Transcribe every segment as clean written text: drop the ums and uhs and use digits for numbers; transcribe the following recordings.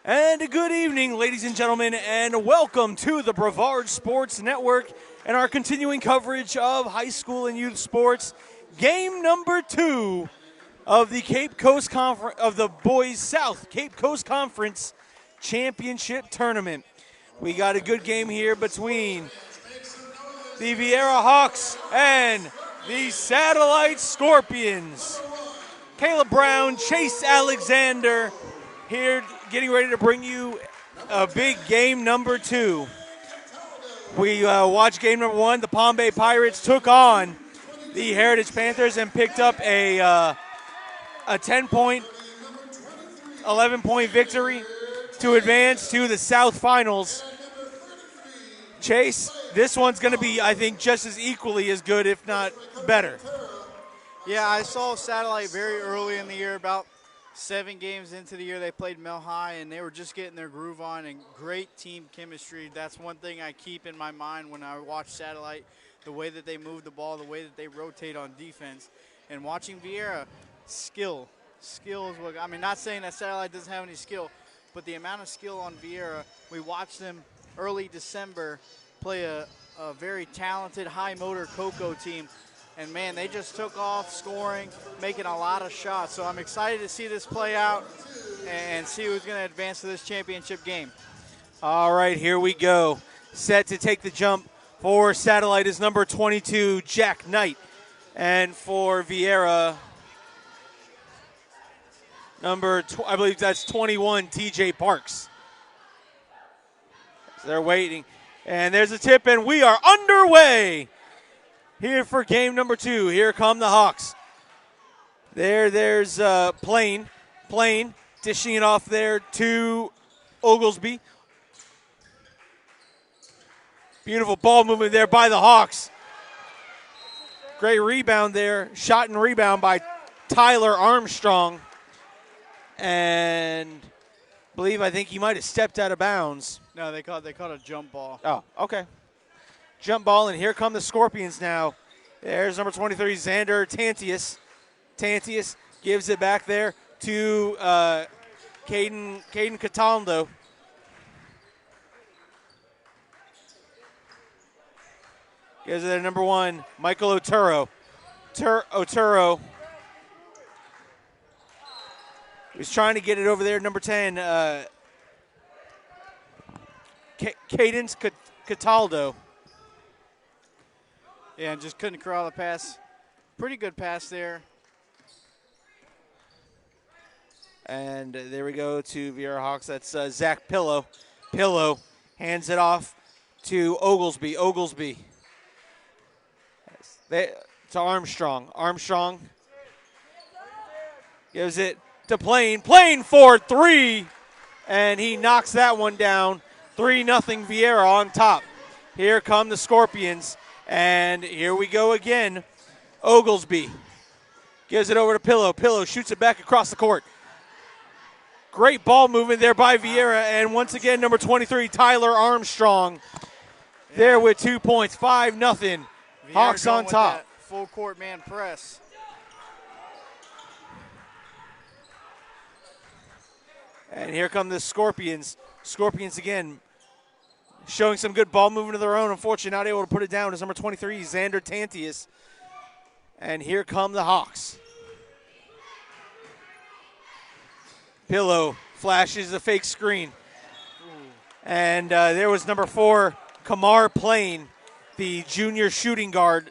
And good evening, ladies and gentlemen, and welcome to the Brevard Sports Network and our continuing coverage of high school and youth sports. Game number 2 of the Cape Coast Conference of the Boys South Cape Coast Conference Championship Tournament. We got a good game here between the Vieira Hawks and the Satellite Scorpions. Caleb Brown, Chase Alexander here getting ready to bring you a big game number 2. We watched game number 1. The Palm Bay Pirates took on the Heritage Panthers and picked up a 10-point, 11-point victory to advance to the South Finals. Chase, this one's going to be, I think, just as equally as good, if not better. Yeah, I saw Satellite very early in the year, about 7 games into the year. They played Mill High, and they were just getting their groove on, and great team chemistry. That's one thing I keep in my mind when I watch Satellite, the way that they move the ball, the way that they rotate on defense. And watching Vieira, skill is what, I mean, not saying that Satellite doesn't have any skill, but the amount of skill on Vieira, we watched them early December play a very talented, high-motor Cocoa team. And, man, they just took off scoring, making a lot of shots. So I'm excited to see this play out and see who's going to advance to this championship game. All right, here we go. Set to take the jump for Satellite is number 22, Jack Knight. And for Vieira, I believe that's 21, TJ Parks. So they're waiting. And there's a tip, and we are underway. Here for game number 2. Here come the Hawks. There's Plain dishing it off there to Oglesby. Beautiful ball movement there by the Hawks. Great rebound there. Shot and rebound by Tyler Armstrong. And I think he might have stepped out of bounds. No, they caught a jump ball. Oh, okay. Jump ball, and here come the Scorpions now. There's number 23, Xander Tantius. Tantius gives it back there to Caden Cataldo. Gives it to number 1, Michael Otero. Otero. He's trying to get it over there, number 10, Cadence Cataldo. Yeah, and just couldn't corral the pass. Pretty good pass there. And there we go to Vieira Hawks. That's Zach Pillow. Pillow hands it off to Oglesby. Oglesby. To Armstrong. Armstrong gives it to Plain. Plain for 3. And he knocks that one down. 3-0 Vieira on top. Here come the Scorpions. And here we go again. Oglesby gives it over to Pillow. Pillow shoots it back across the court. Great ball movement there by Vieira. And once again, number 23, Tyler Armstrong, there with 2 points. 5-0. Hawks on top. Full court man press. And here come the Scorpions. Scorpions again, showing some good ball movement of their own. Unfortunately, not able to put it down is number 23, Xander Tantius. And here come the Hawks. Pillow flashes a fake screen. And there was number 4, Kamar Plain, the junior shooting guard.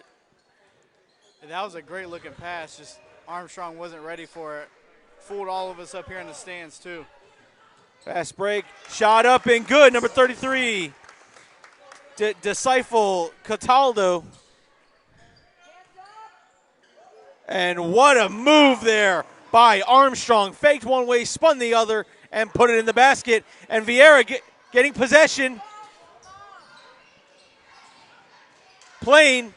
And that was a great looking pass. Just Armstrong wasn't ready for it. Fooled all of us up here in the stands, too. Fast break. Shot up and good. Number 33. Disciple Cataldo. And what a move there by Armstrong. Faked one way, spun the other, and put it in the basket. And Vieira getting possession. Plain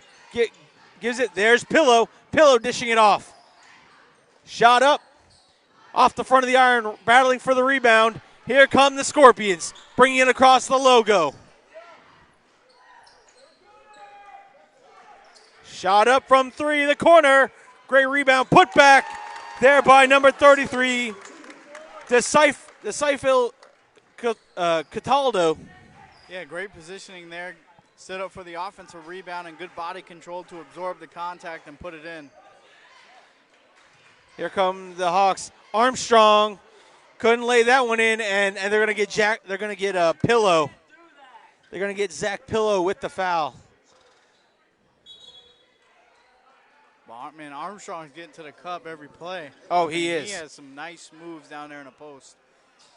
gives it. There's Pillow. Pillow dishing it off. Shot up. Off the front of the iron, battling for the rebound. Here come the Scorpions, bringing it across the logo. Shot up from 3, the corner. Great rebound, put back there by number 33, Disciple Cataldo. Yeah, great positioning there. Stood up for the offensive rebound and good body control to absorb the contact and put it in. Here come the Hawks. Armstrong couldn't lay that one in, and they're going to get Jack. They're going to get Pillow. They're going to get Zach Pillow with the foul. Well, man, Armstrong's getting to the cup every play. Oh, he is. He has some nice moves down there in the post.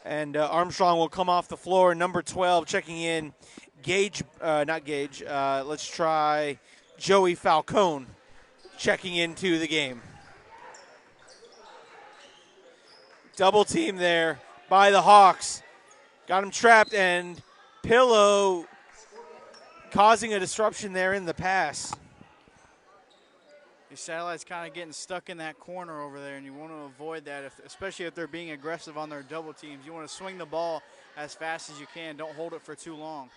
And Armstrong will come off the floor. Number 12 checking in. Not Gage. Let's try Joey Falcone checking into the game. Double team there by the Hawks. Got him trapped, and Pillow causing a disruption there in the pass. The Satellite's kind of getting stuck in that corner over there, and you want to avoid that, especially if they're being aggressive on their double teams. You want to swing the ball as fast as you can. Don't hold it for too long.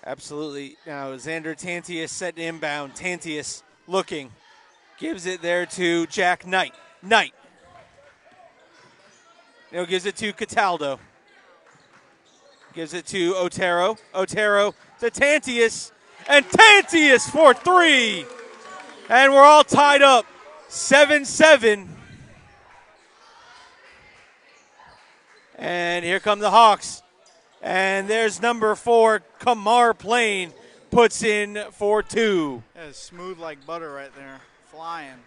Absolutely. Now, Xander Tantius set to inbound. Tantius looking. Gives it there to Jack Knight. Knight. Now gives it to Cataldo. Gives it to Otero. Otero to Tantius. And Tantius for three. And we're all tied up 7-7. And here come the Hawks. And there's number 4, Kamar Plain, puts in for two. That is smooth like butter right there. Flying.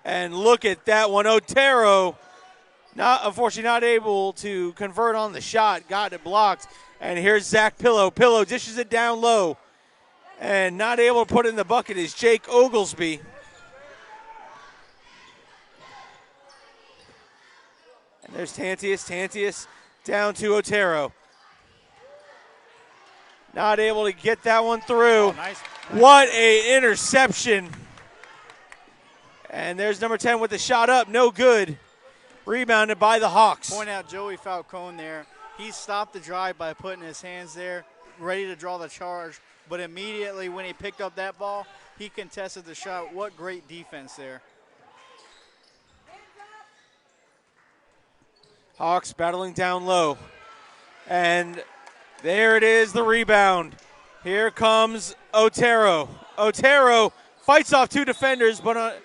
And look at that one. Otero, unfortunately not able to convert on the shot. Got it blocked. And here's Zach Pillow. Pillow dishes it down low. And not able to put it in the bucket is Jake Oglesby. And there's Tantius. Tantius down to Otero. Not able to get that one through. Oh, nice. What a interception. And there's number 10 with the shot up. No good. Rebounded by the Hawks. Point out Joey Falcone there. He stopped the drive by putting his hands there, ready to draw the charge. But immediately when he picked up that ball, he contested the shot. What great defense there. Hawks battling down low. And there it is, the rebound. Here comes Otero. Otero fights off two defenders, but a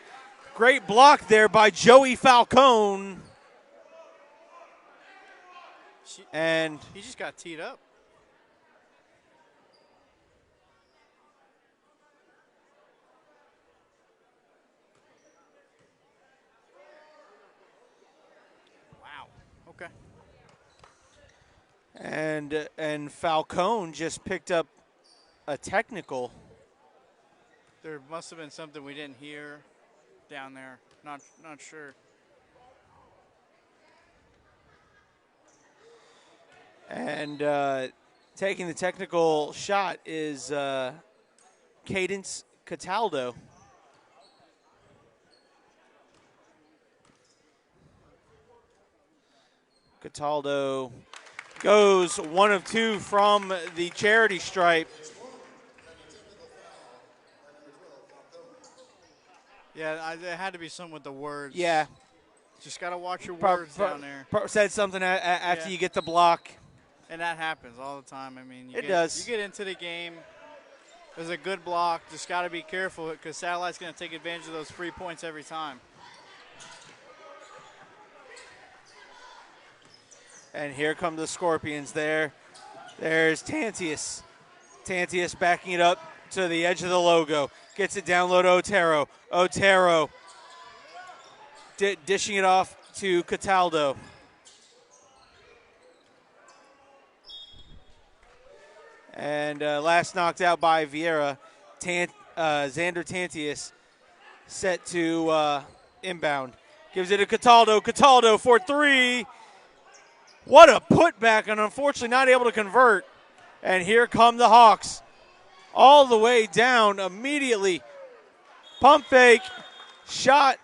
great block there by Joey Falcone. And he just got teed up. Wow. Okay. And Falcone just picked up a technical. There must have been something we didn't hear down there. Not sure. And taking the technical shot is Cadence Cataldo. Cataldo goes 1 of 2 from the charity stripe. Yeah, there had to be something with the words. Yeah. Just got to watch your words down there. Said something after you get the block. And that happens all the time. I mean, it does. You get into the game. There's a good block. Just got to be careful because Satellite's going to take advantage of those free points every time. And here come the Scorpions there. There's Tantius. Tantius backing it up to the edge of the logo. Gets it down low to Otero. Otero dishing it off to Cataldo. And last knocked out by Vieira. Xander Tantius set to inbound. Gives it to Cataldo. Cataldo for three. What a putback, and unfortunately not able to convert. And here come the Hawks. All the way down immediately. Pump fake, shot,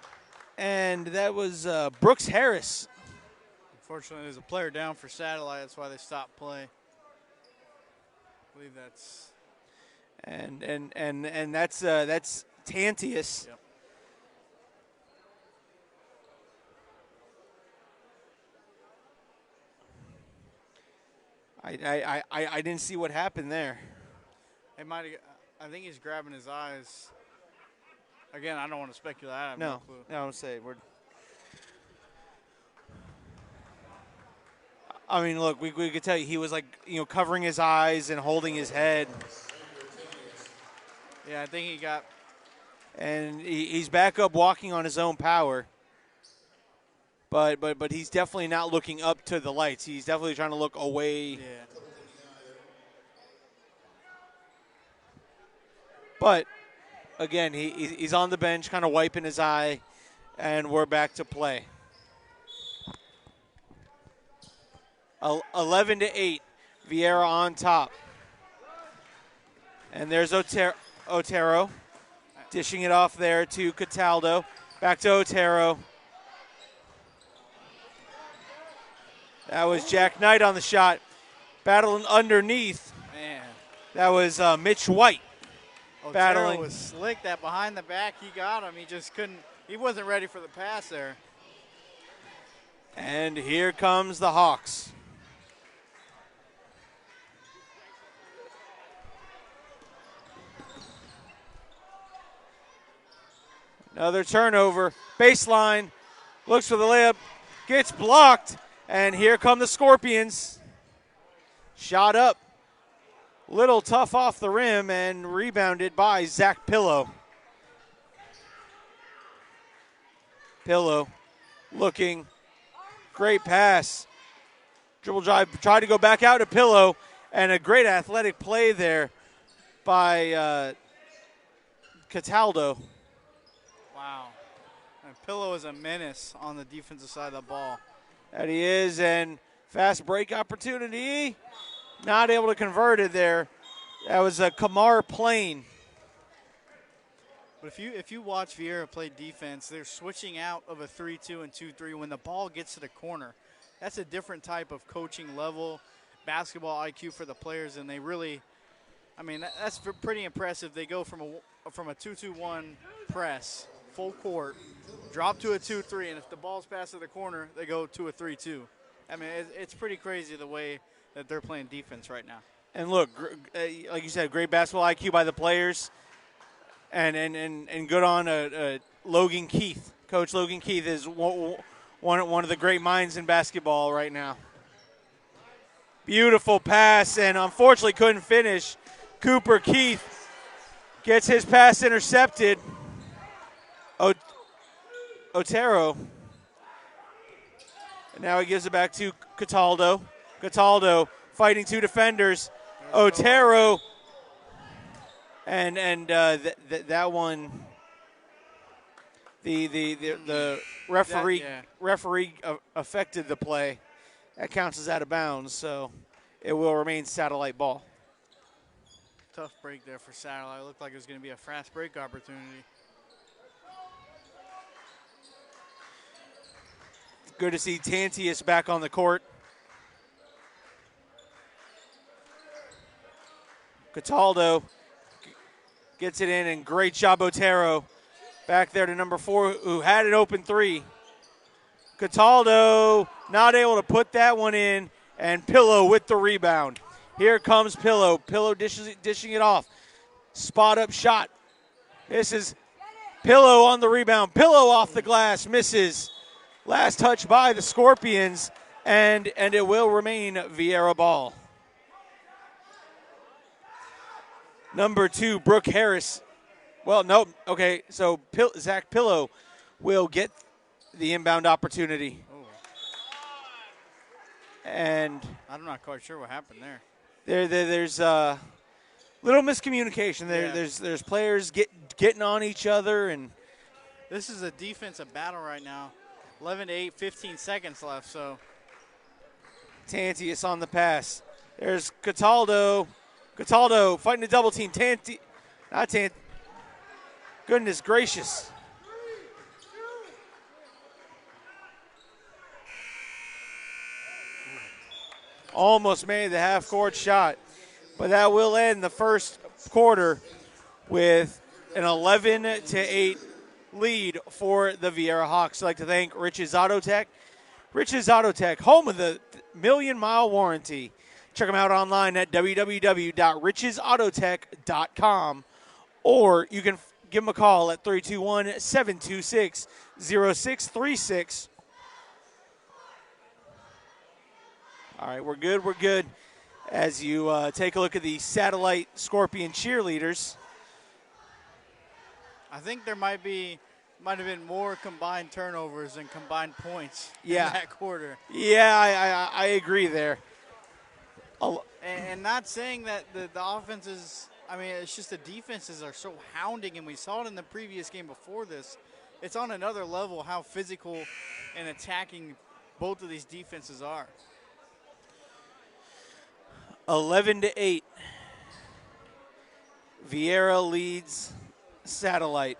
and that was Brooks Harris. Unfortunately, there's a player down for Satellite. That's why they stopped play. I believe that's. And that's Tantius. Yep. I didn't see what happened there. It might. I think he's grabbing his eyes. Again, I don't want to speculate. I have no clue. No, I'm saying we're. I mean, look, we could tell you he was like, covering his eyes and holding his head. Yeah, I think he got. And he's back up walking on his own power. But he's definitely not looking up to the lights. He's definitely trying to look away. Yeah. But, again, he's on the bench kind of wiping his eye, and we're back to play. 11-8, Vieira on top. And there's Otero dishing it off there to Cataldo. Back to Otero. That was Jack Knight on the shot. Battling underneath. Man. That was Mitch White. Otero was slick. That behind the back, he got him. He just couldn't. He wasn't ready for the pass there. And here comes the Hawks. Another turnover. Baseline. Looks for the layup. Gets blocked. And here come the Scorpions. Shot up. Little tough off the rim and rebounded by Zach Pillow. Pillow looking. Great pass. Dribble drive. Tried to go back out to Pillow. And a great athletic play there by Cataldo. Wow. And Pillow is a menace on the defensive side of the ball. That he is, and fast break opportunity. Not able to convert it there. That was a Kamar Plain. But if you watch Vieira play defense, they're switching out of a 3-2 and 2-3 when the ball gets to the corner. That's a different type of coaching level, basketball IQ for the players, and they really, I mean, that's pretty impressive. They go from a 2-2-1 press, full court, drop to a 2-3, and if the ball's past to the corner, they go to a 3-2. I mean, it's pretty crazy the way that they're playing defense right now. And look, like you said, great basketball IQ by the players, and good on Logan Keith. Coach Logan Keith is one of the great minds in basketball right now. Beautiful pass, and unfortunately couldn't finish. Cooper Keith gets his pass intercepted. Otero. And now he gives it back to Cataldo. Cataldo fighting two defenders. Otero. And that one, the referee affected the play. That counts as out of bounds, so it will remain satellite ball. Tough break there for Satellite. It looked like it was going to be a fast break opportunity. Good to see Tantius back on the court. Cataldo gets it in, and great job, Otero. Back there to number 4, who had an open 3. Cataldo not able to put that one in, and Pillow with the rebound. Here comes Pillow. Pillow dishing it off. Spot up shot. This is Pillow on the rebound. Pillow off the glass, misses. Last touch by the Scorpions, and it will remain Vieira ball. Number 2, Brooke Harris. Well, nope. Okay, so Zach Pillow will get the inbound opportunity. Oh. And I'm not quite sure what happened there. There's little miscommunication. There's players getting on each other, and this is a defensive battle right now. 11-8, 15 seconds left. So Tantius on the pass. There's Cataldo. Cataldo fighting a double team. Goodness gracious. Almost made the half-court shot. But that will end the first quarter with an 11-8 lead for the Vieira Hawks. I'd like to thank Rich's Auto Tech. Rich's Auto Tech, home of the million-mile warranty. Check them out online at www.richesautotech.com, or you can give them a call at 321-726-0636. All right, we're good. We're good. As you take a look at the Satellite Scorpion cheerleaders. I think there might have been more combined turnovers than combined points in that quarter. Yeah, I agree there. And not saying that the offenses, I mean, it's just the defenses are so hounding, and we saw it in the previous game before this. It's on another level how physical and attacking both of these defenses are. 11-8. Vieira leads Satellite.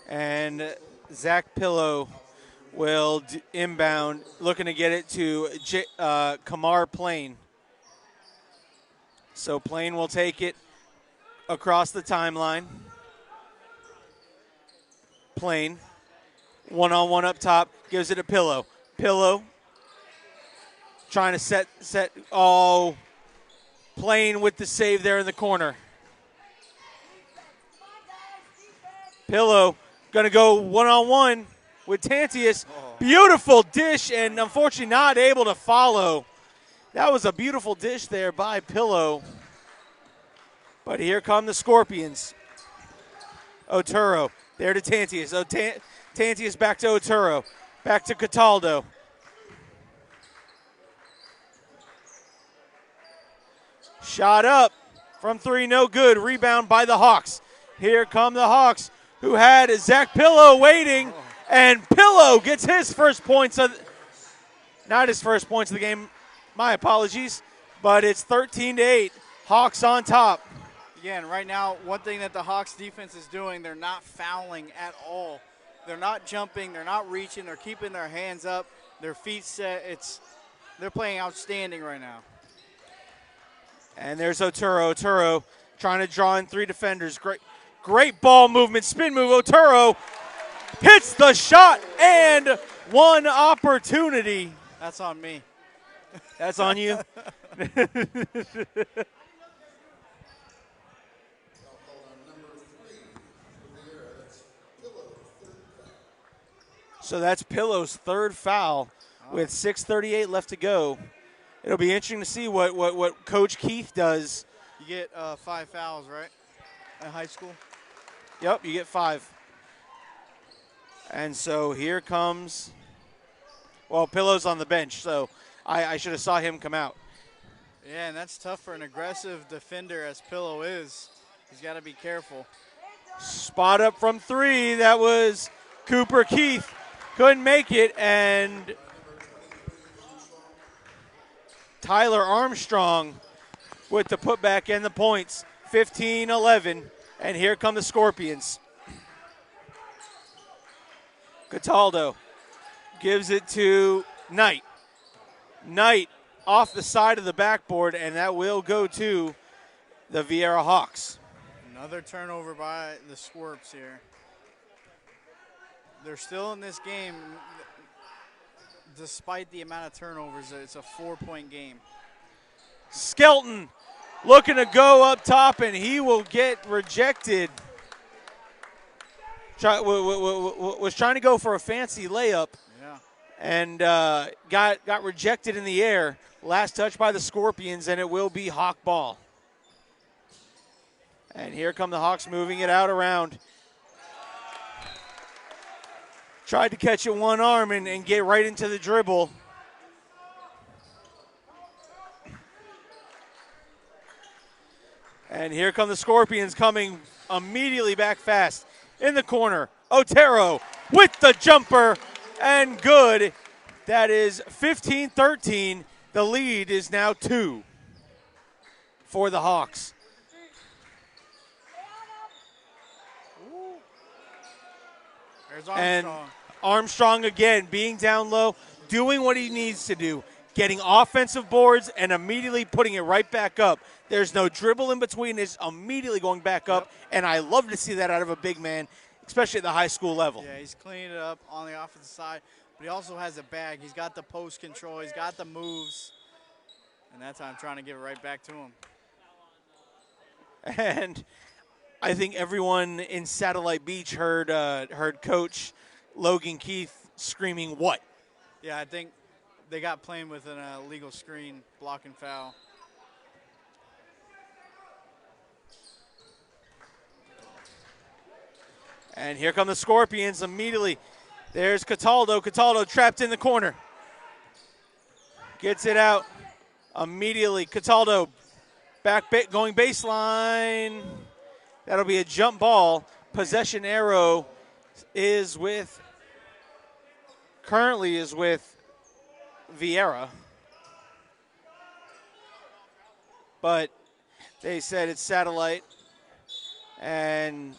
And Zach Pillow will inbound, looking to get it to Kamar Plain. So Plain will take it across the timeline. Plain, one-on-one up top, gives it to Pillow. Pillow trying to set. Oh, Plain with the save there in the corner. Pillow going to go one-on-one with Tantius. Beautiful dish, and unfortunately not able to follow. That was a beautiful dish there by Pillow. But here come the Scorpions. Otero there to Tantius. Tantius back to Otero. Back to Cataldo. Shot up from three, no good. Rebound by the Hawks. Here come the Hawks, who had Zach Pillow waiting, and Pillow gets his first points not his first points of the game, my apologies, but it's 13-8. Hawks on top. Again, right now, one thing that the Hawks defense is doing, they're not fouling at all. They're not jumping, they're not reaching, they're keeping their hands up, their feet set. They're playing outstanding right now. And there's Otero. Otero trying to draw in three defenders. Great ball movement, spin move. Otero hits the shot, and one opportunity. That's on me. That's on you? So that's Pillow's third foul with 6:38 left to go. It'll be interesting to see what Coach Keith does. You get 5 fouls, right, in high school? Yep, you get 5. And so here comes, well, Pillow's on the bench, so I should have saw him come out. Yeah, and that's tough for an aggressive defender as Pillow is. He's got to be careful. Spot up from three. That was Cooper Keith. Couldn't make it, and Tyler Armstrong with the putback and the points. 15-11, and here come the Scorpions. Cataldo gives it to Knight. Knight off the side of the backboard, and that will go to the Vieira Hawks. Another turnover by the Scorps here. They're still in this game despite the amount of turnovers. It's a 4-point game. Skelton looking to go up top, and he will get rejected. Was trying to go for a fancy layup, and got rejected in the air. Last touch by the Scorpions, and it will be Hawk ball. And here come the Hawks moving it out around. Tried to catch it one arm and get right into the dribble. And here come the Scorpions coming immediately back fast. In the corner, Otero with the jumper, and good. That is 15-13. The lead is now 2 for the Hawks. There's Armstrong. And Armstrong again being down low, doing what he needs to do, getting offensive boards and immediately putting it right back up. There's no dribble in between. It's immediately going back up, and I love to see that out of a big man, especially at the high school level. Yeah, he's cleaning it up on the offensive side, but he also has a bag. He's got the post control. He's got the moves, and that's how I'm trying to give it right back to him. And I think everyone in Satellite Beach heard Coach Logan Keith screaming, "What?" Yeah, I think they got playing with an illegal screen, block and foul. And here come the Scorpions immediately. There's Cataldo. Cataldo trapped in the corner. Gets it out immediately. Cataldo going baseline. That'll be a jump ball. Possession arrow currently is with Vieira. But they said it's Satellite. And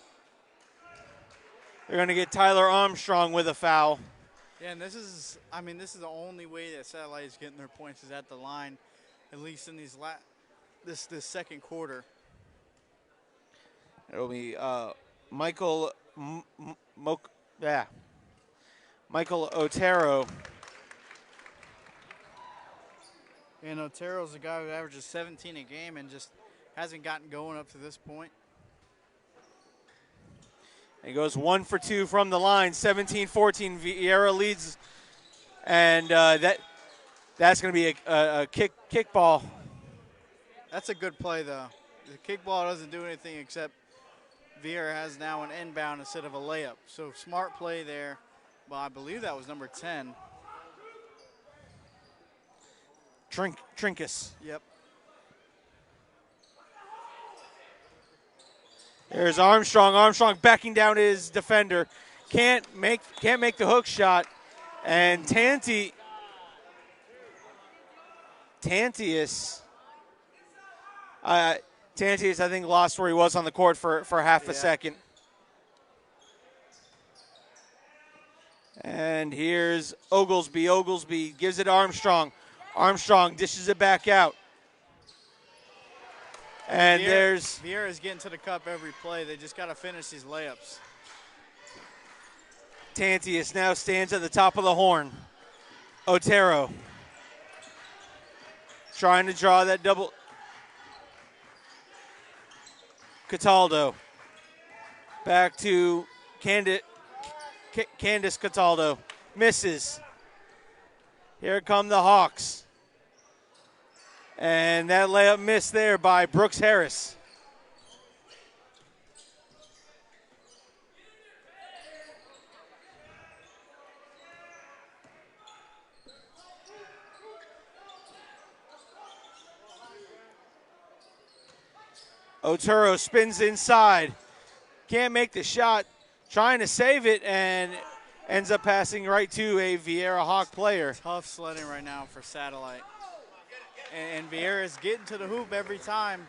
they're going to get Tyler Armstrong with a foul. Yeah, and this is the only way that Satellite is getting their points is at the line, at least in this second quarter. It'll be Michael Otero. And Otero's a guy who averages 17 a game and just hasn't gotten going up to this point. He goes 1 for 2 from the line, 17-14. Vieira leads, and that's going to be a kick ball. That's a good play, though. The kick ball doesn't do anything except Vieira has now an inbound instead of a layup. So smart play there. Well, I believe that was number 10. Trinkus. Yep. There's Armstrong. Armstrong backing down his defender. Can't make the hook shot. And Tantius, I think, lost where he was on the court for half a second. And here's Oglesby. Oglesby gives it to Armstrong. Armstrong dishes it back out. And Vieira's getting to the cup every play. They just got to finish these layups. Tantius now stands at the top of the horn. Otero trying to draw that double. Cataldo back to Candice Cataldo. Misses. Here come the Hawks. And that layup missed there by Brooks Harris. Otero spins inside. Can't make the shot. Trying to save it and ends up passing right to a Vieira Hawk player. Tough sledding right now for Satellite. And Vieira's getting to the hoop every time.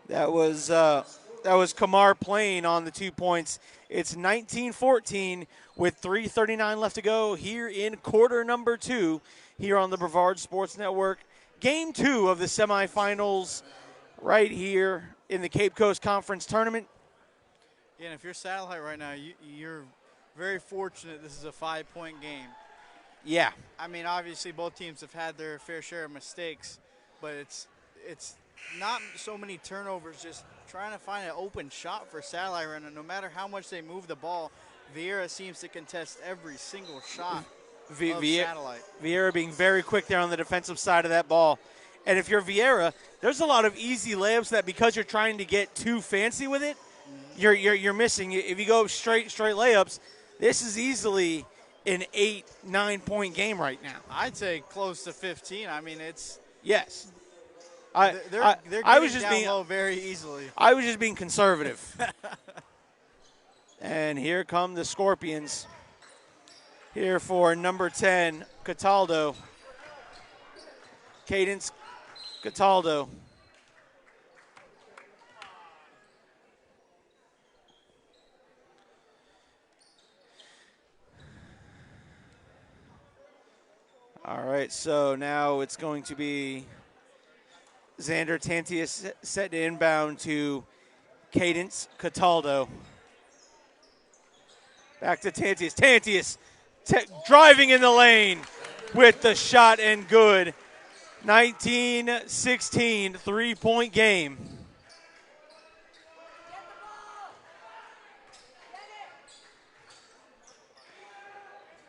That was Kamar playing on the 2 points. It's 19-14 with 3:39 left to go here in quarter number 2 here on the Brevard Sports Network. Game 2 of the semifinals right here in the Cape Coast Conference Tournament. Yeah, and if you're Satellite right now, you're very fortunate this is a 5-point game. Yeah. I mean, obviously both teams have had their fair share of mistakes, but it's not so many turnovers, just trying to find an open shot for Satellite right now. No matter how much they move the ball, Vieira seems to contest every single shot of Satellite. Vieira being very quick there on the defensive side of that ball. And if you're Vieira, there's a lot of easy layups that because you're trying to get too fancy with it, you're missing. If you go straight layups, this is easily an 8-9 point game right now. I'd say close to 15. I mean, it's yes. They're getting down low very easily. I was just being conservative. And here come the Scorpions. Here for number 10, Cataldo. Cadence Cataldo. All right, so now it's going to be Xander Tantius set to inbound to Cadence Cataldo. Back to Tantius. Tantius driving in the lane with the shot and good. 19-16, 3-point game.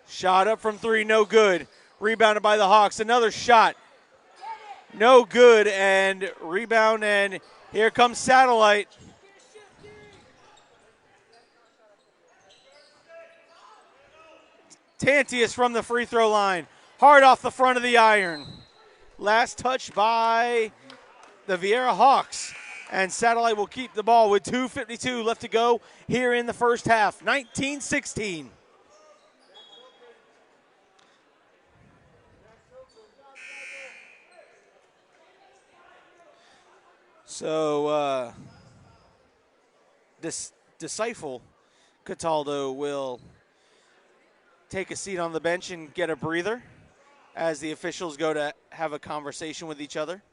Shot up from three, no good. Rebounded by the Hawks. Another shot, no good, and rebound, and here comes Satellite. Tantius from the free throw line. Hard off the front of the iron. Last touch by the Vieira Hawks. And Satellite will keep the ball with 2:52 left to go here in the first half. 19-16. So, Disciple Cataldo will take a seat on the bench and get a breather as the officials go to have a conversation with each other.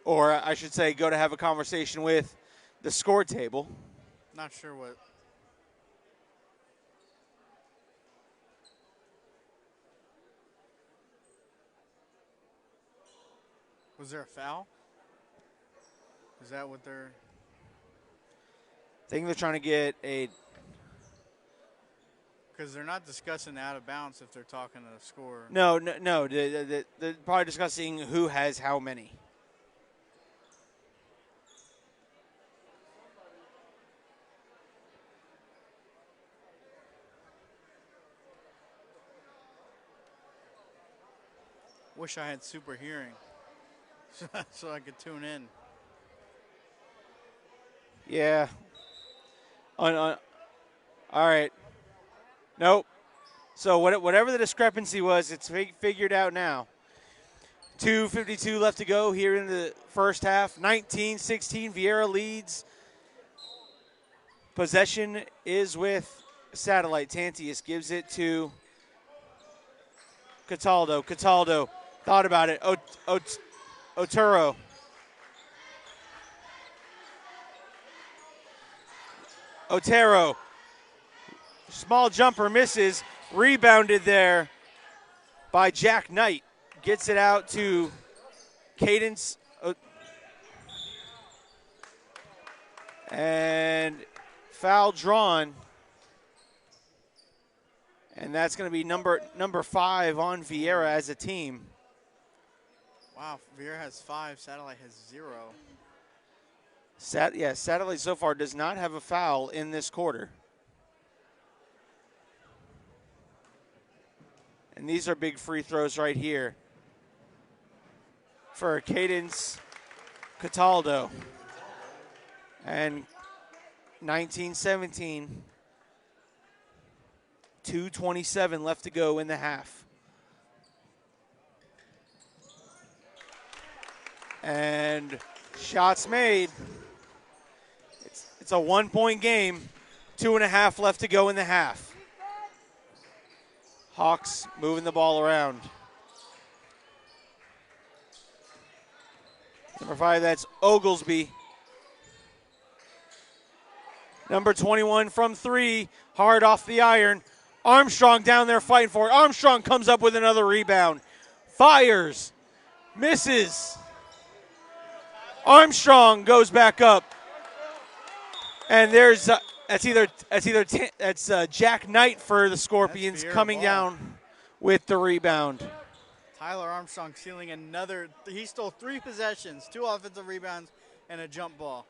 Or I should say, go to have a conversation with the score table. Not sure what. Was there a foul? Is that what they're... I think they're trying to get a... Because they're not discussing out of bounds if they're talking to the score. No. They're probably discussing who has how many. Wish I had super hearing so I could tune in. Yeah. All right. Nope. So whatever the discrepancy was, it's figured out now. 2:52 left to go here in the first half. 19-16, Vieira leads. Possession is with Satellite. Tantius gives it to Cataldo. Cataldo thought about it. Otero. Otero. Small jumper misses. Rebounded there by Jack Knight. Gets it out to Cadence. And foul drawn. And that's going to be number 5 on Vieira as a team. Wow, Vieira has 5, Satellite has 0. Satellite so far does not have a foul in this quarter. And these are big free throws right here for Cadence Cataldo. And 19-17, 2:27 left to go in the half. And shots made. It's a 1-point game. 2.5 left to go in the half. Hawks moving the ball around. Number 5, that's Oglesby. Number 21 from 3, hard off the iron. Armstrong down there fighting for it. Armstrong comes up with another rebound. Fires. Misses. Armstrong goes back up. And there's that's Jack Knight for the Scorpions coming down with the rebound. Tyler Armstrong stealing another. He stole 3 possessions, 2 offensive rebounds, and a jump ball.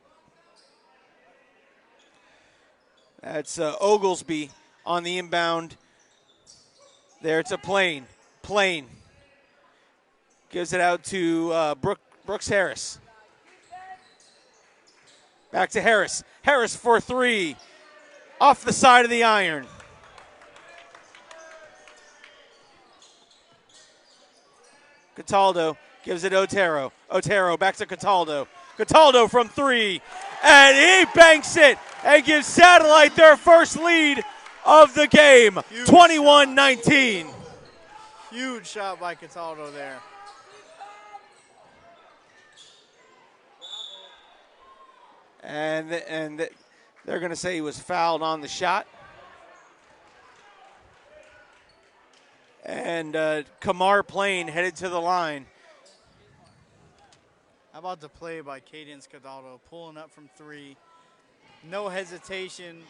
That's Oglesby on the inbound. There it's a Plain. Plain gives it out to Brooks Harris. Back to Harris. Harris for 3. Off the side of the iron. Cataldo gives it Otero. Otero back to Cataldo. Cataldo from 3. And he banks it and gives Satellite their first lead of the game. 21-19. Huge shot by Cataldo there. And they're going to say he was fouled on the shot. And Kamar Plain headed to the line. How about the play by Cadence Cataldo, pulling up from three. No hesitation.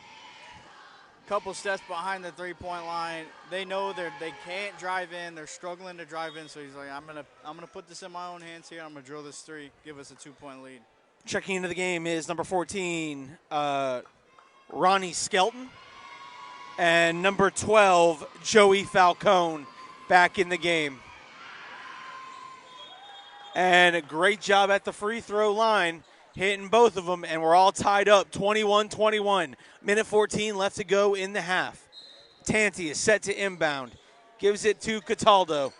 Couple steps behind the three-point line. They know they can't drive in. They're struggling to drive in, so he's like, I'm gonna put this in my own hands here. I'm gonna drill this three, give us a 2-point lead. Checking into the game is number 14, Ronnie Skelton, and number 12, Joey Falcone, back in the game. And a great job at the free throw line, hitting both of them, and we're all tied up, 21-21. Minute 14 left to go in the half. Tanti is set to inbound, gives it to Cataldo,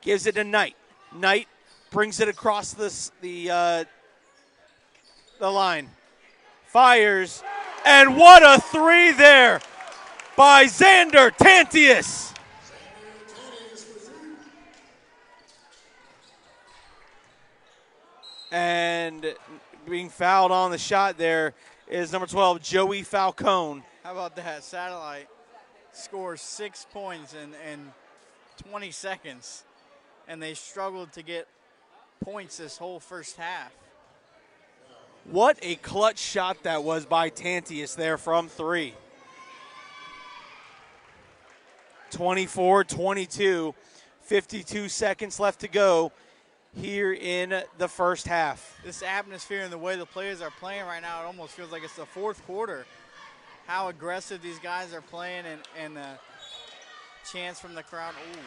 gives it to Knight. Knight brings it across the line, fires, and what a three there by Xander Tantius. And being fouled on the shot there is number 12, Joey Falcone. How about that? Satellite scores 6 points in 20 seconds, and they struggled to get points this whole first half. What a clutch shot that was by Tantius there from three. 24-22, 52 seconds left to go here in the first half. This atmosphere and the way the players are playing right now, it almost feels like it's the fourth quarter. How aggressive these guys are playing, and the chants from the crowd. Ooh.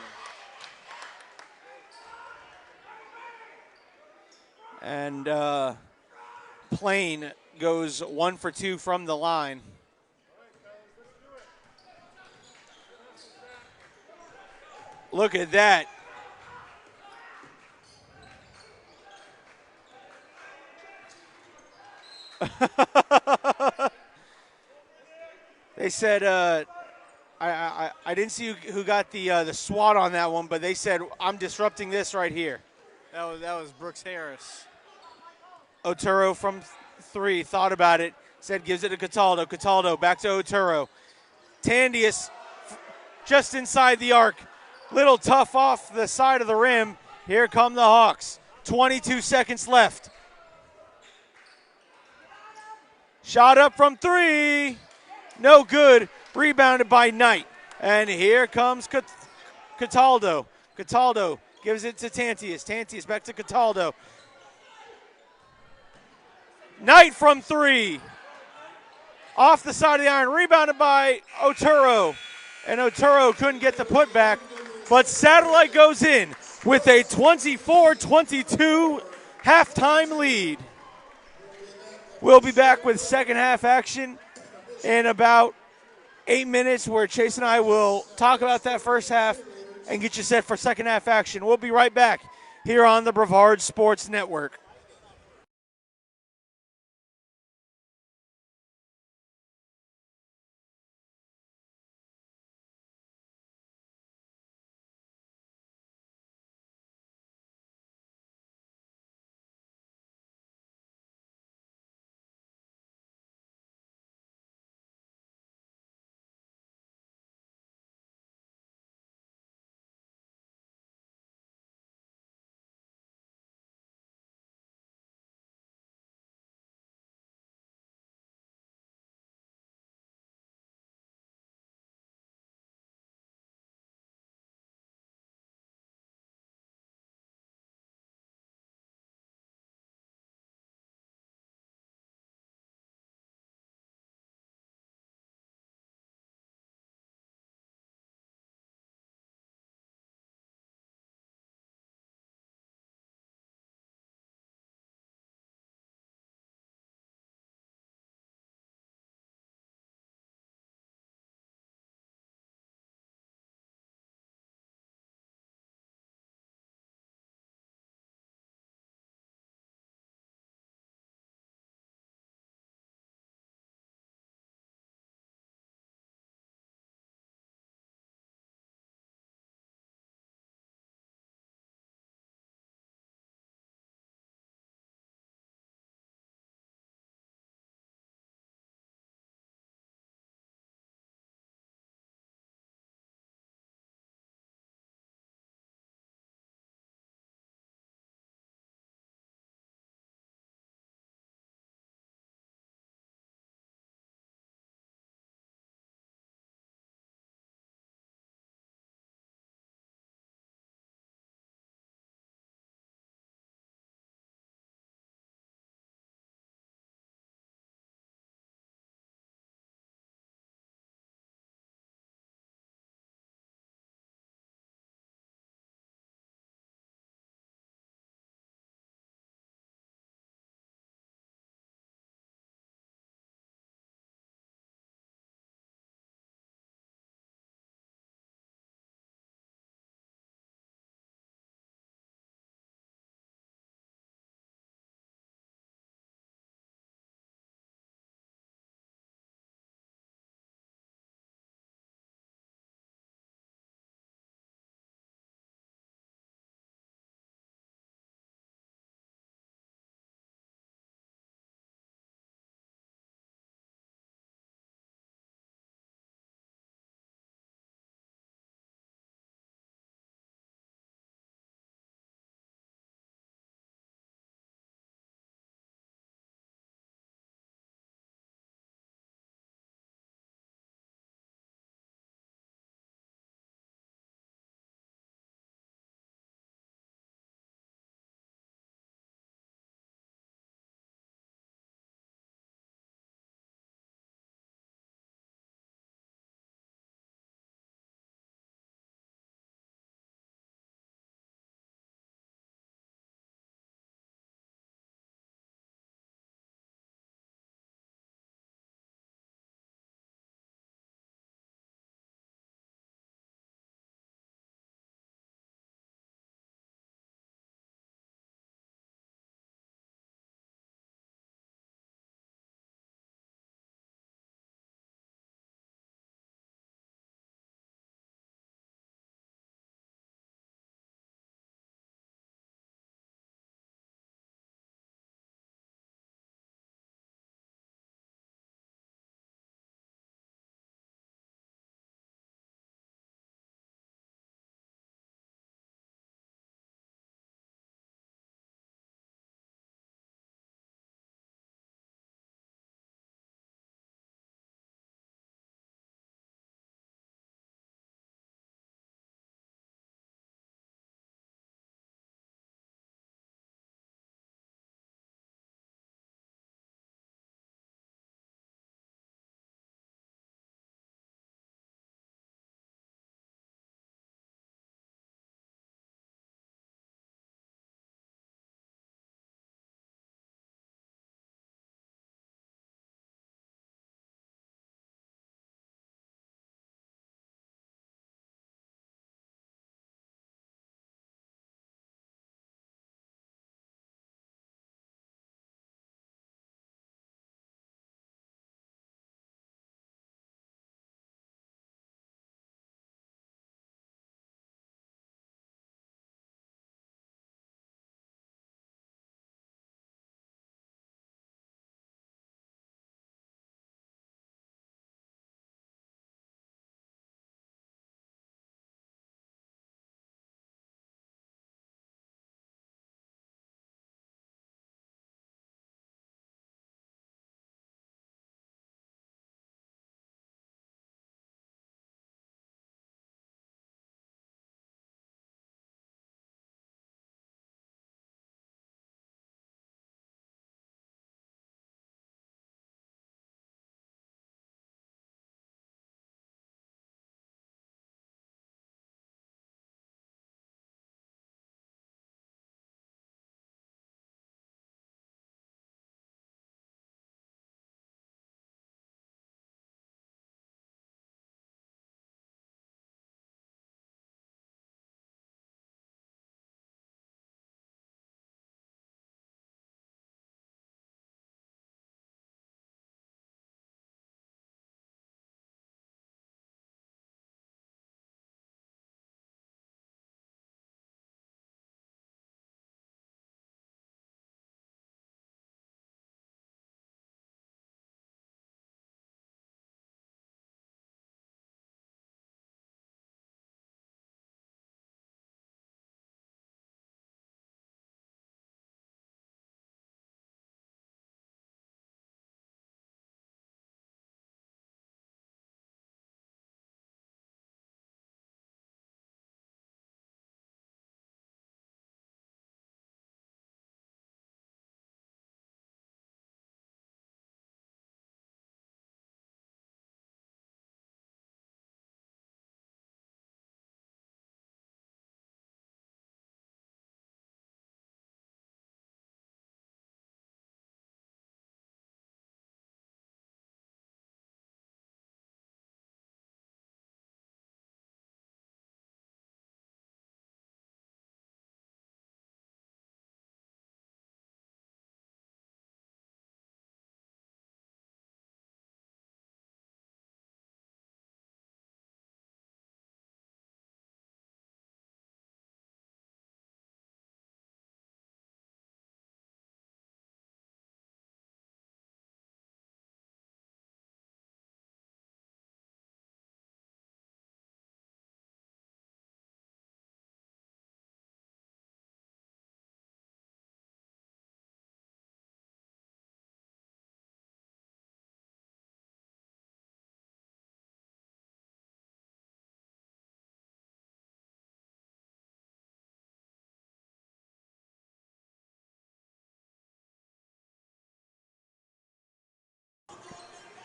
And Plain goes 1 for 2 from the line. Look at that. They said, I didn't see who got the swat on that one, but they said, I'm disrupting this right here. That was Brooks Harris. Otero from three thought about it, said gives it to Cataldo. Cataldo back to Otero. Tandius just inside the arc. Little tough off the side of the rim. Here come the Hawks. 22 seconds left. Shot up from three. No good. Rebounded by Knight. And here comes Cataldo. Cataldo gives it to Tantius. Tantius back to Cataldo. Knight from three. Off the side of the iron. Rebounded by Otero. And Otero couldn't get the putback. But Satellite goes in with a 24-22 halftime lead. We'll be back with second half action in about 8 minutes, where Chase and I will talk about that first half and get you set for second half action. We'll be right back here on the Brevard Sports Network.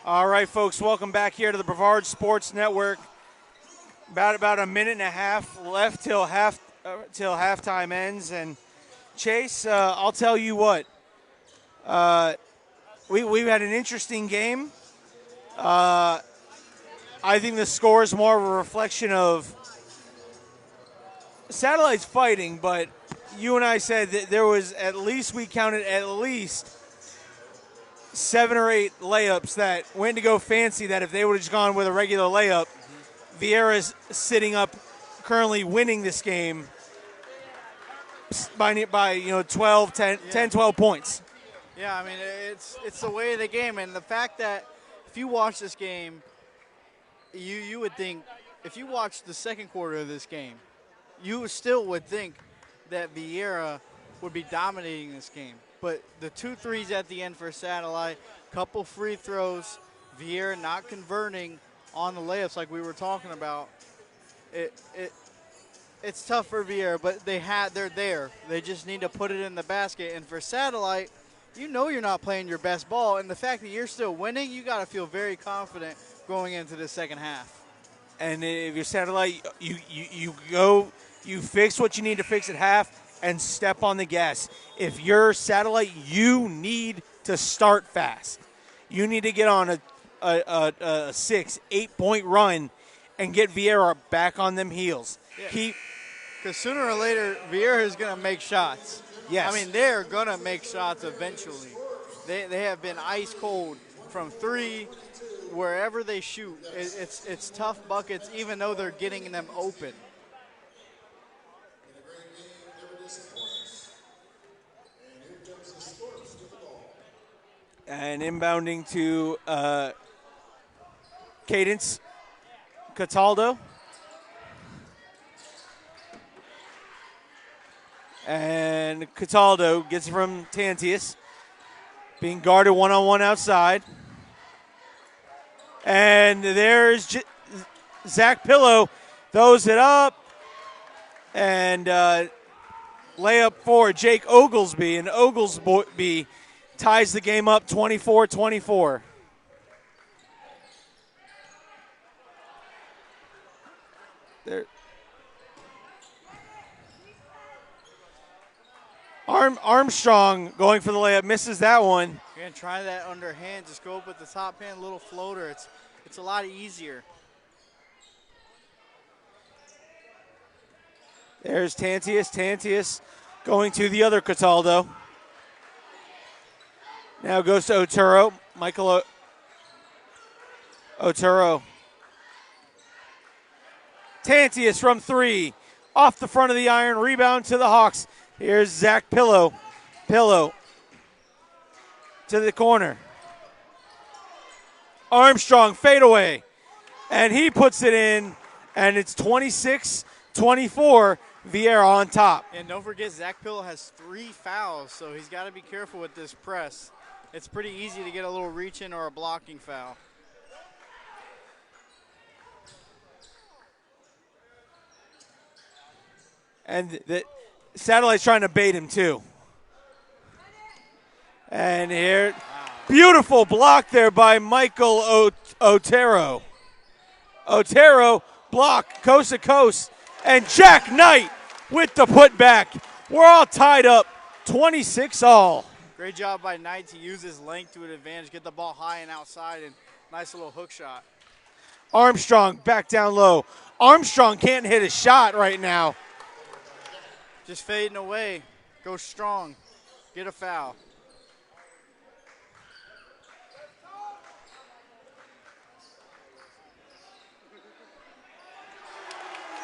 All right, folks, welcome back here to the Brevard Sports Network. About a minute and a half left till halftime ends, and Chase, I'll tell you what, we've had an interesting game. I think the score is more of a reflection of Satellite's fighting, but you and I said that there was we counted at least 7 or 8 layups that went to go fancy, that if they would have just gone with a regular layup, Vieira's sitting up, currently winning this game by 12, 10, Yeah. 10, 12 points. Yeah, I mean, it's the way of the game. And the fact that if you watch this game, you would think, if you watch the second quarter of this game, you still would think that Vieira would be dominating this game. But the 2 threes at the end for Satellite, couple free throws, Vieira not converting on the layups like we were talking about. It's tough for Vieira, but they're there. They just need to put it in the basket. And for Satellite, you know you're not playing your best ball, and the fact that you're still winning, you got to feel very confident going into the second half. And if you're Satellite, you go, you fix what you need to fix at half and step on the gas. If you're Satellite, you need to start fast. You need to get on a 6, 8 point run and get Vieira back on them heels. Yeah. Because sooner or later, Vieira is going to make shots. Yes. I mean, they're going to make shots eventually. They have been ice cold from 3, wherever they shoot. It's tough buckets, even though they're getting them open. And inbounding to Cadence Cataldo. And Cataldo gets it from Tantius, being guarded one-on-one outside. And there's Zach Pillow, throws it up, and layup for Jake Oglesby, and Oglesby ties the game up 24-24. There. Armstrong going for the layup, misses that one. You're going to try that underhand. Just go up with the top hand, little floater. It's a lot easier. There's Tantius. Tantius going to the other Cataldo. Now goes to Otero. Michael Otero. Tantius from 3. Off the front of the iron. Rebound to the Hawks. Here's Zach Pillow. Pillow to the corner. Armstrong fadeaway. And he puts it in. And it's 26-24. Vieira on top. And don't forget, Zach Pillow has 3 fouls, so he's got to be careful with this press. It's pretty easy to get a little reach in or a blocking foul. And the Satellite's trying to bait him too. And here, beautiful block there by Michael Otero. Otero block coast to coast. And Jack Knight with the putback. We're all tied up, 26 all. Great job by Knight to use his length to an advantage, get the ball high and outside, and nice little hook shot. Armstrong back down low. Armstrong can't hit a shot right now. Just fading away. Go strong. Get a foul.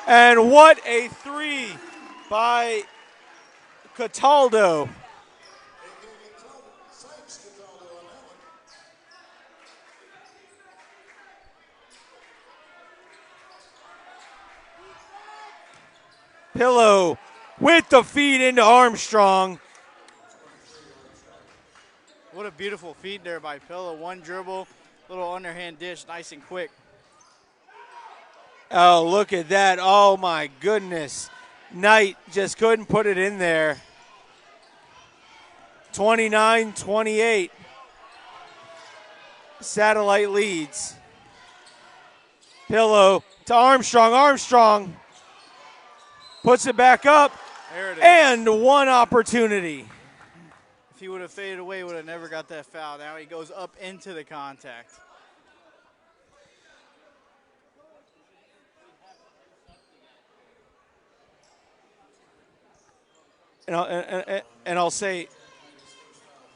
And what a 3 by Cataldo. Pillow with the feed into Armstrong. What a beautiful feed there by Pillow. One dribble, little underhand dish, nice and quick. Oh, look at that. Oh, my goodness. Knight just couldn't put it in there. 29-28. Satellite leads. Pillow to Armstrong. Armstrong puts it back up. There it is. And one opportunity. If he would have faded away, he would have never got that foul. Now he goes up into the contact. And I'll say,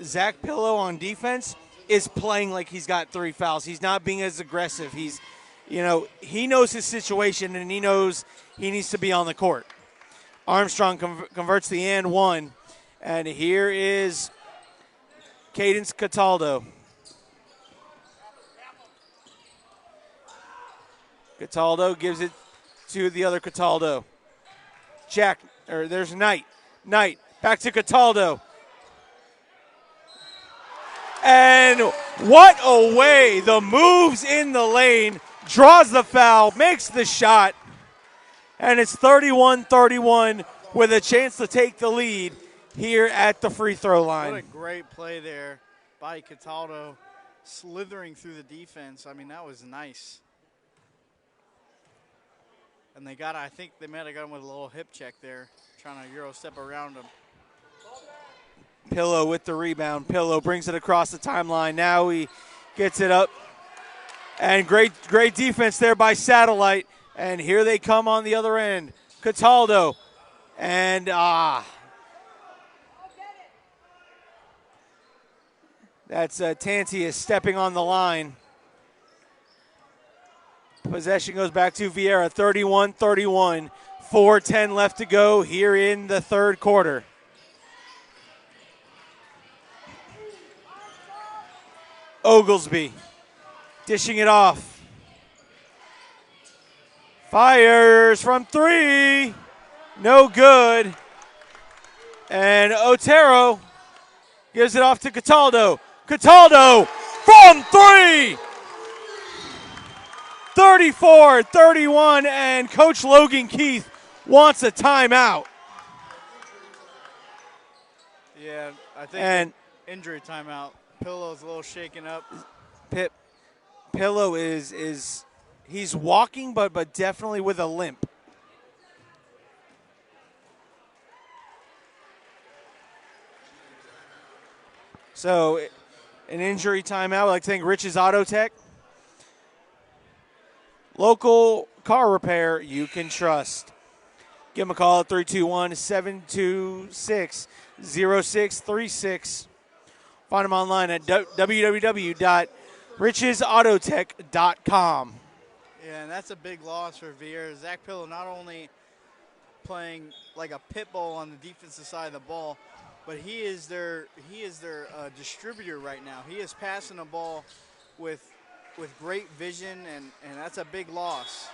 Zach Pillow on defense is playing like he's got 3 fouls. He's not being as aggressive. He's, he knows his situation and he knows he needs to be on the court. Armstrong converts the and one, and here is Cadence Cataldo. Cataldo gives it to the other Cataldo. There's Knight. Knight, back to Cataldo. And what a way. The moves in the lane, draws the foul, makes the shot. And it's 31-31 with a chance to take the lead here at the free throw line. What a great play there by Cataldo, slithering through the defense. I mean, that was nice. And I think they might have got him with a little hip check there, trying to Euro step around him. Pillow with the rebound. Pillow brings it across the timeline. Now he gets it up. And great defense there by Satellite. And here they come on the other end. Cataldo. And that's Tantius stepping on the line. Possession goes back to Vieira. 31-31. 4:10 left to go here in the third quarter. Oglesby dishing it off. Fires from 3. No good. And Otero gives it off to Cataldo. Cataldo from 3. 34-31, and Coach Logan Keith wants a timeout. Yeah, I think injury timeout. Pillow's a little shaken up. Pillow is he's walking, but definitely with a limp. So, an injury timeout. I'd like to thank Rich's Auto Tech. Local car repair you can trust. Give them a call at 321-726-0636. Find them online at www.richesautotech.com. Yeah, and that's a big loss for Vieira. Zach Pillow not only playing like a pit bull on the defensive side of the ball, but he is their distributor right now. He is passing the ball with great vision, and that's a big loss.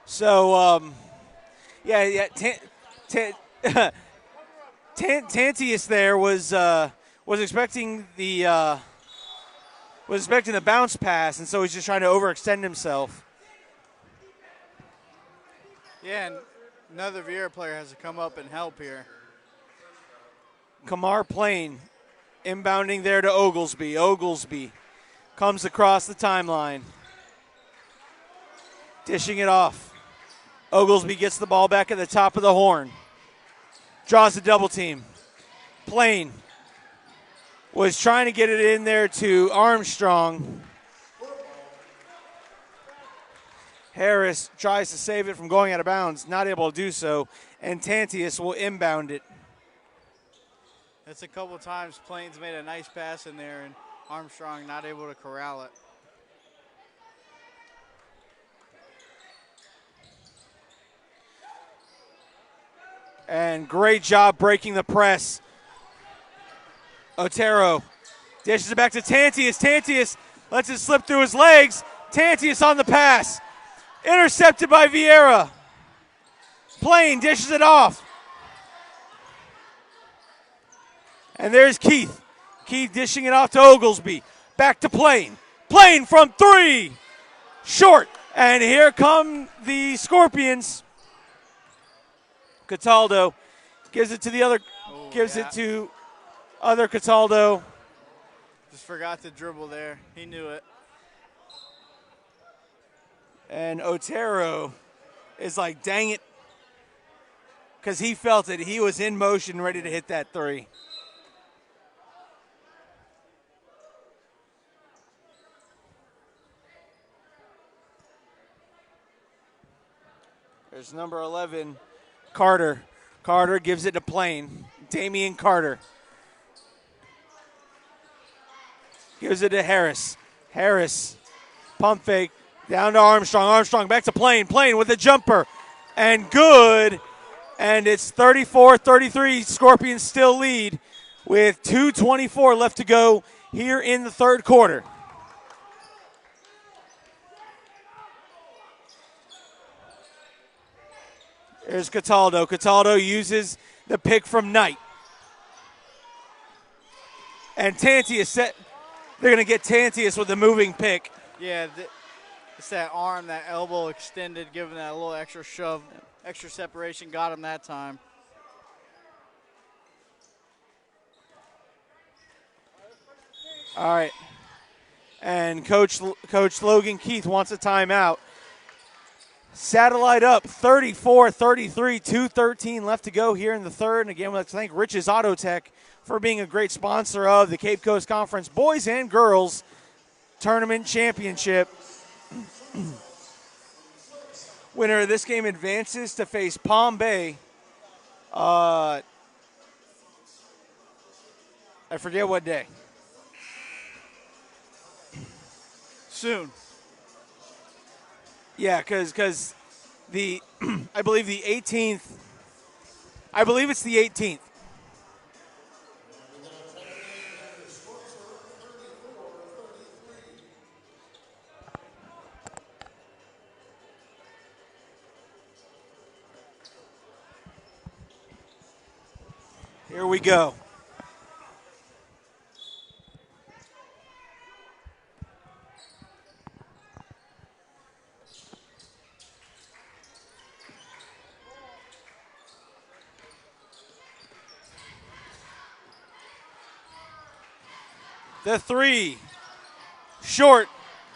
So, Tantius there was expecting the bounce pass, and so he's just trying to overextend himself. Yeah, and another Vieira player has to come up and help here. Kamar Plain inbounding there to Oglesby. Oglesby comes across the timeline. Dishing it off. Oglesby gets the ball back at the top of the horn. Draws the double team. Plain was trying to get it in there to Armstrong. Harris tries to save it from going out of bounds, not able to do so, and Tantius will inbound it. That's a couple times Plains made a nice pass in there, and Armstrong not able to corral it. And great job breaking the press. Otero dishes it back to Tantius. Tantius lets it slip through his legs. Tantius on the pass. Intercepted by Vieira. Plain dishes it off. And there's Keith. Keith dishing it off to Oglesby. Back to Plain. Plain from 3. Short. And here come the Scorpions. Cataldo gives it to the other, it to Other Cataldo. Just forgot to dribble there. He knew it. And Otero is like, dang it. Because he felt it. He was in motion, ready to hit that three. There's number 11, Carter. Carter gives it to Plain. Damian Carter. Gives it to Harris. Harris, pump fake, down to Armstrong. Armstrong back to Plain. Plain with a jumper. And good. And it's 34-33. Scorpions still lead with 2:24 left to go here in the third quarter. There's Cataldo. Cataldo uses the pick from Knight. And Tantius set. They're going to get Tantius with the moving pick. Yeah, it's that arm, that elbow extended, giving that a little extra shove, extra separation. Got him that time. All right. And Coach Logan Keith wants a timeout. Satellite up 34-33, 2:13 left to go here in the third. And again, let's thank Rich's Auto Tech for being a great sponsor of the Cape Coast Conference Boys and Girls Tournament Championship. Winner of this game advances to face Palm Bay. I forget what day. Soon. Yeah, because the I believe the 18th. I believe it's the 18th. Here we go. The three. Short.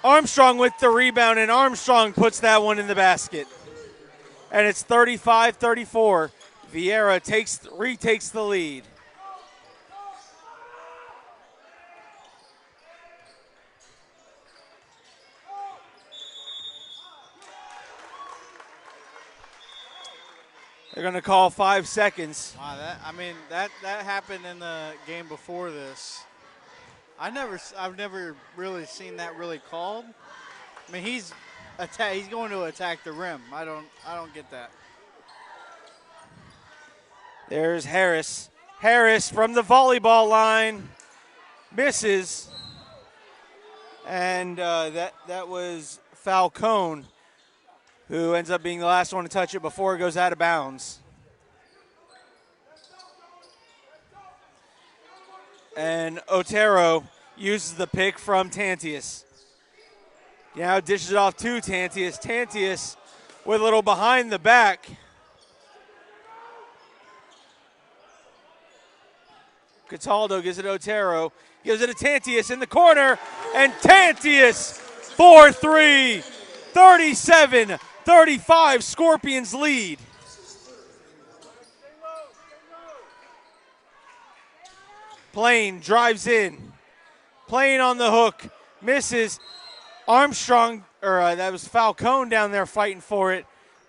Armstrong with the rebound, and Armstrong puts that one in the basket. And it's 35-34. Vieira retakes the lead. They're going to call 5 seconds. Wow, that happened in the game before this. I've never really seen that really called. I mean, he's going to attack the rim. I don't get that. There's Harris. Harris from the volleyball line misses, and that was Falcone, who ends up being the last one to touch it before it goes out of bounds. And Otero uses the pick from Tantius. Now dishes it off to Tantius. Tantius with a little behind the back. Cataldo gives it to Otero. Gives it to Tantius in the corner. And Tantius, 4-3, 37-35, Scorpions lead. Plain drives in. Plain on the hook. Misses. Armstrong, that was Falcone down there fighting for it.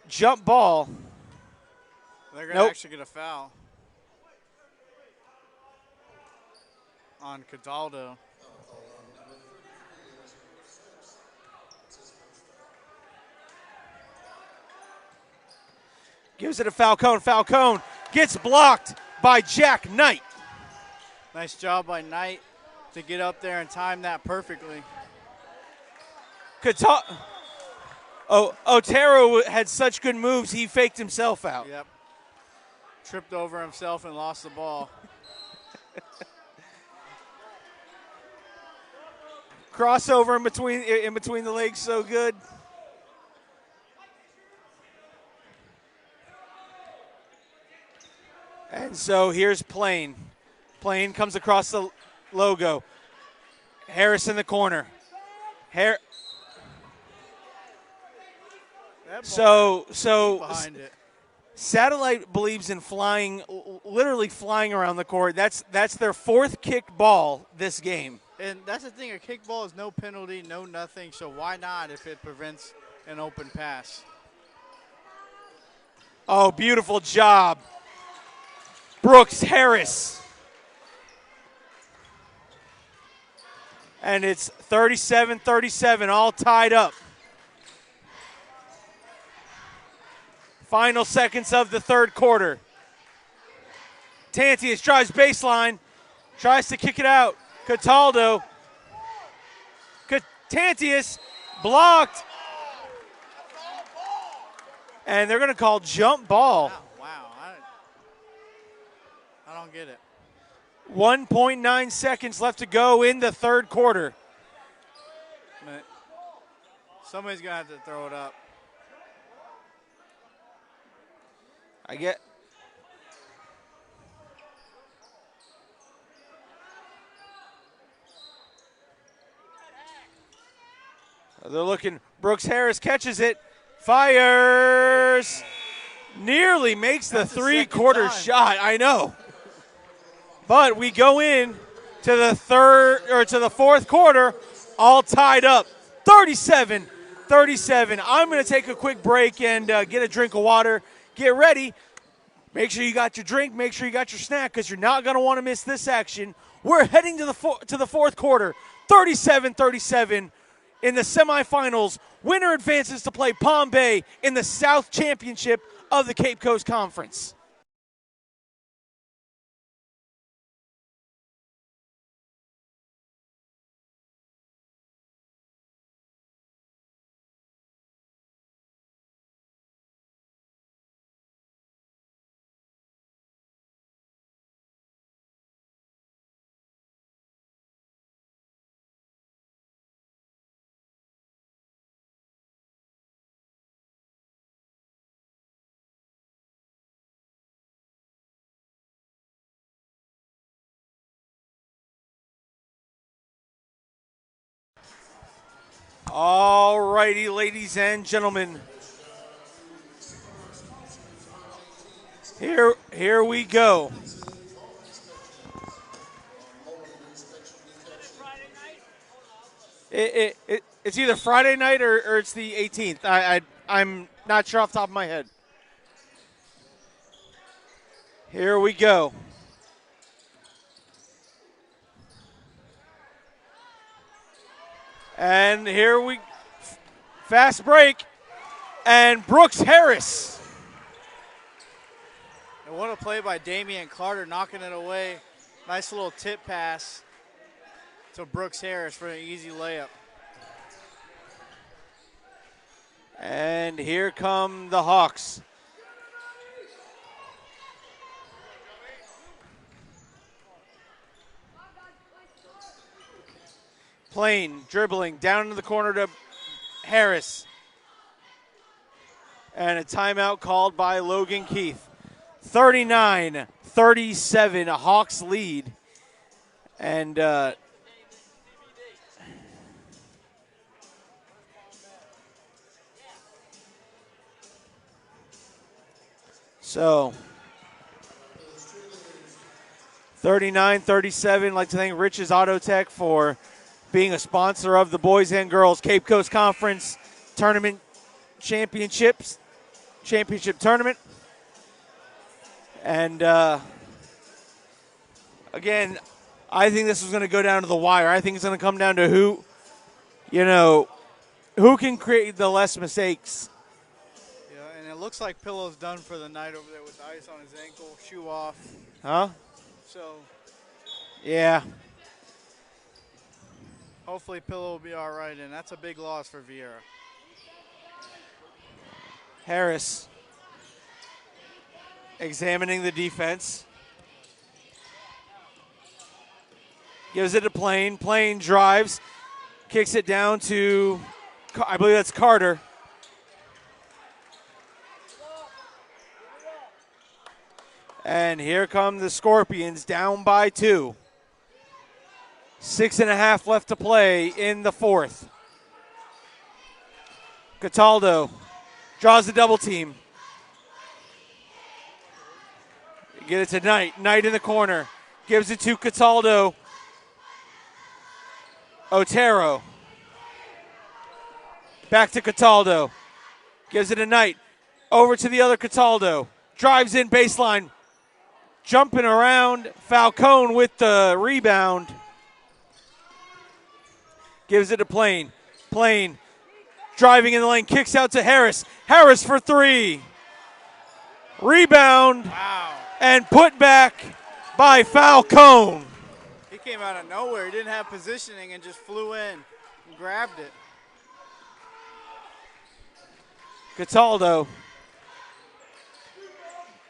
Jump ball. They're going to actually get a foul on Cataldo. Gives it to Falcone. Falcone gets blocked by Jack Knight. Nice job by Knight to get up there and time that perfectly. Otero had such good moves, he faked himself out. Yep. Tripped over himself and lost the ball. Crossover in between the legs, so good. And so here's Plain. Plain comes across the logo. Harris in the corner. So behind it. Satellite believes in flying, literally flying around the court. That's their 4th kicked ball this game. And that's the thing, a kickball is no penalty, no nothing, so why not if it prevents an open pass? Oh, beautiful job. Brooks Harris. And it's 37-37, all tied up. Final seconds of the 3rd quarter. Tantius drives baseline, tries to kick it out. Cataldo. Tantius blocked. And they're going to call jump ball. Wow. I don't get it. 1.9 seconds left to go in the 3rd quarter. Somebody's going to have to throw it up. They're looking. Brooks Harris catches it. Fires. Nearly makes the 3-quarter shot. I know. But we go in to the 4th quarter, all tied up. 37-37. I'm going to take a quick break and get a drink of water. Get ready. Make sure you got your drink. Make sure you got your snack because you're not going to want to miss this action. We're heading to the 4th quarter. 37-37 in the semifinals. Winner advances to play Palm Bay in the South Championship of the Cape Coast Conference. All righty, ladies and gentlemen. Here we go. It's either Friday night or it's the 18th. I'm not sure off the top of my head. Here we go. And fast break, and Brooks Harris. And what a play by Damian Carter, knocking it away. Nice little tip pass to Brooks Harris for an easy layup. And here come the Hawks. Plain dribbling down into the corner to Harris. And a timeout called by Logan Keith. 39-37, a Hawks lead. And so 39-37. I'd like to thank Rich's Auto Tech for being a sponsor of the Boys and Girls Cape Coast Conference Tournament Championship Tournament. And again, I think this is going to go down to the wire. I think it's going to come down to who can create the less mistakes. Yeah, and it looks like Pillow's done for the night over there with the ice on his ankle, shoe off. Huh? So yeah. Hopefully Pillow will be all right, and that's a big loss for Vieira. Harris examining the defense. Gives it to Plain. Plain drives. Kicks it down to, I believe that's Carter. And here come the Scorpions down by 2. 6.5 left to play in the fourth. Cataldo draws the double team. Get it to Knight. Knight in the corner. Gives it to Cataldo. Otero. Back to Cataldo. Gives it to Knight. Over to the other Cataldo. Drives in baseline. Jumping around. Falcone with the rebound. Gives it to Plain. Plain driving in the lane. Kicks out to Harris. Harris for 3. Rebound. Wow. And put back by Falcone. He came out of nowhere. He didn't have positioning and just flew in and grabbed it. Cataldo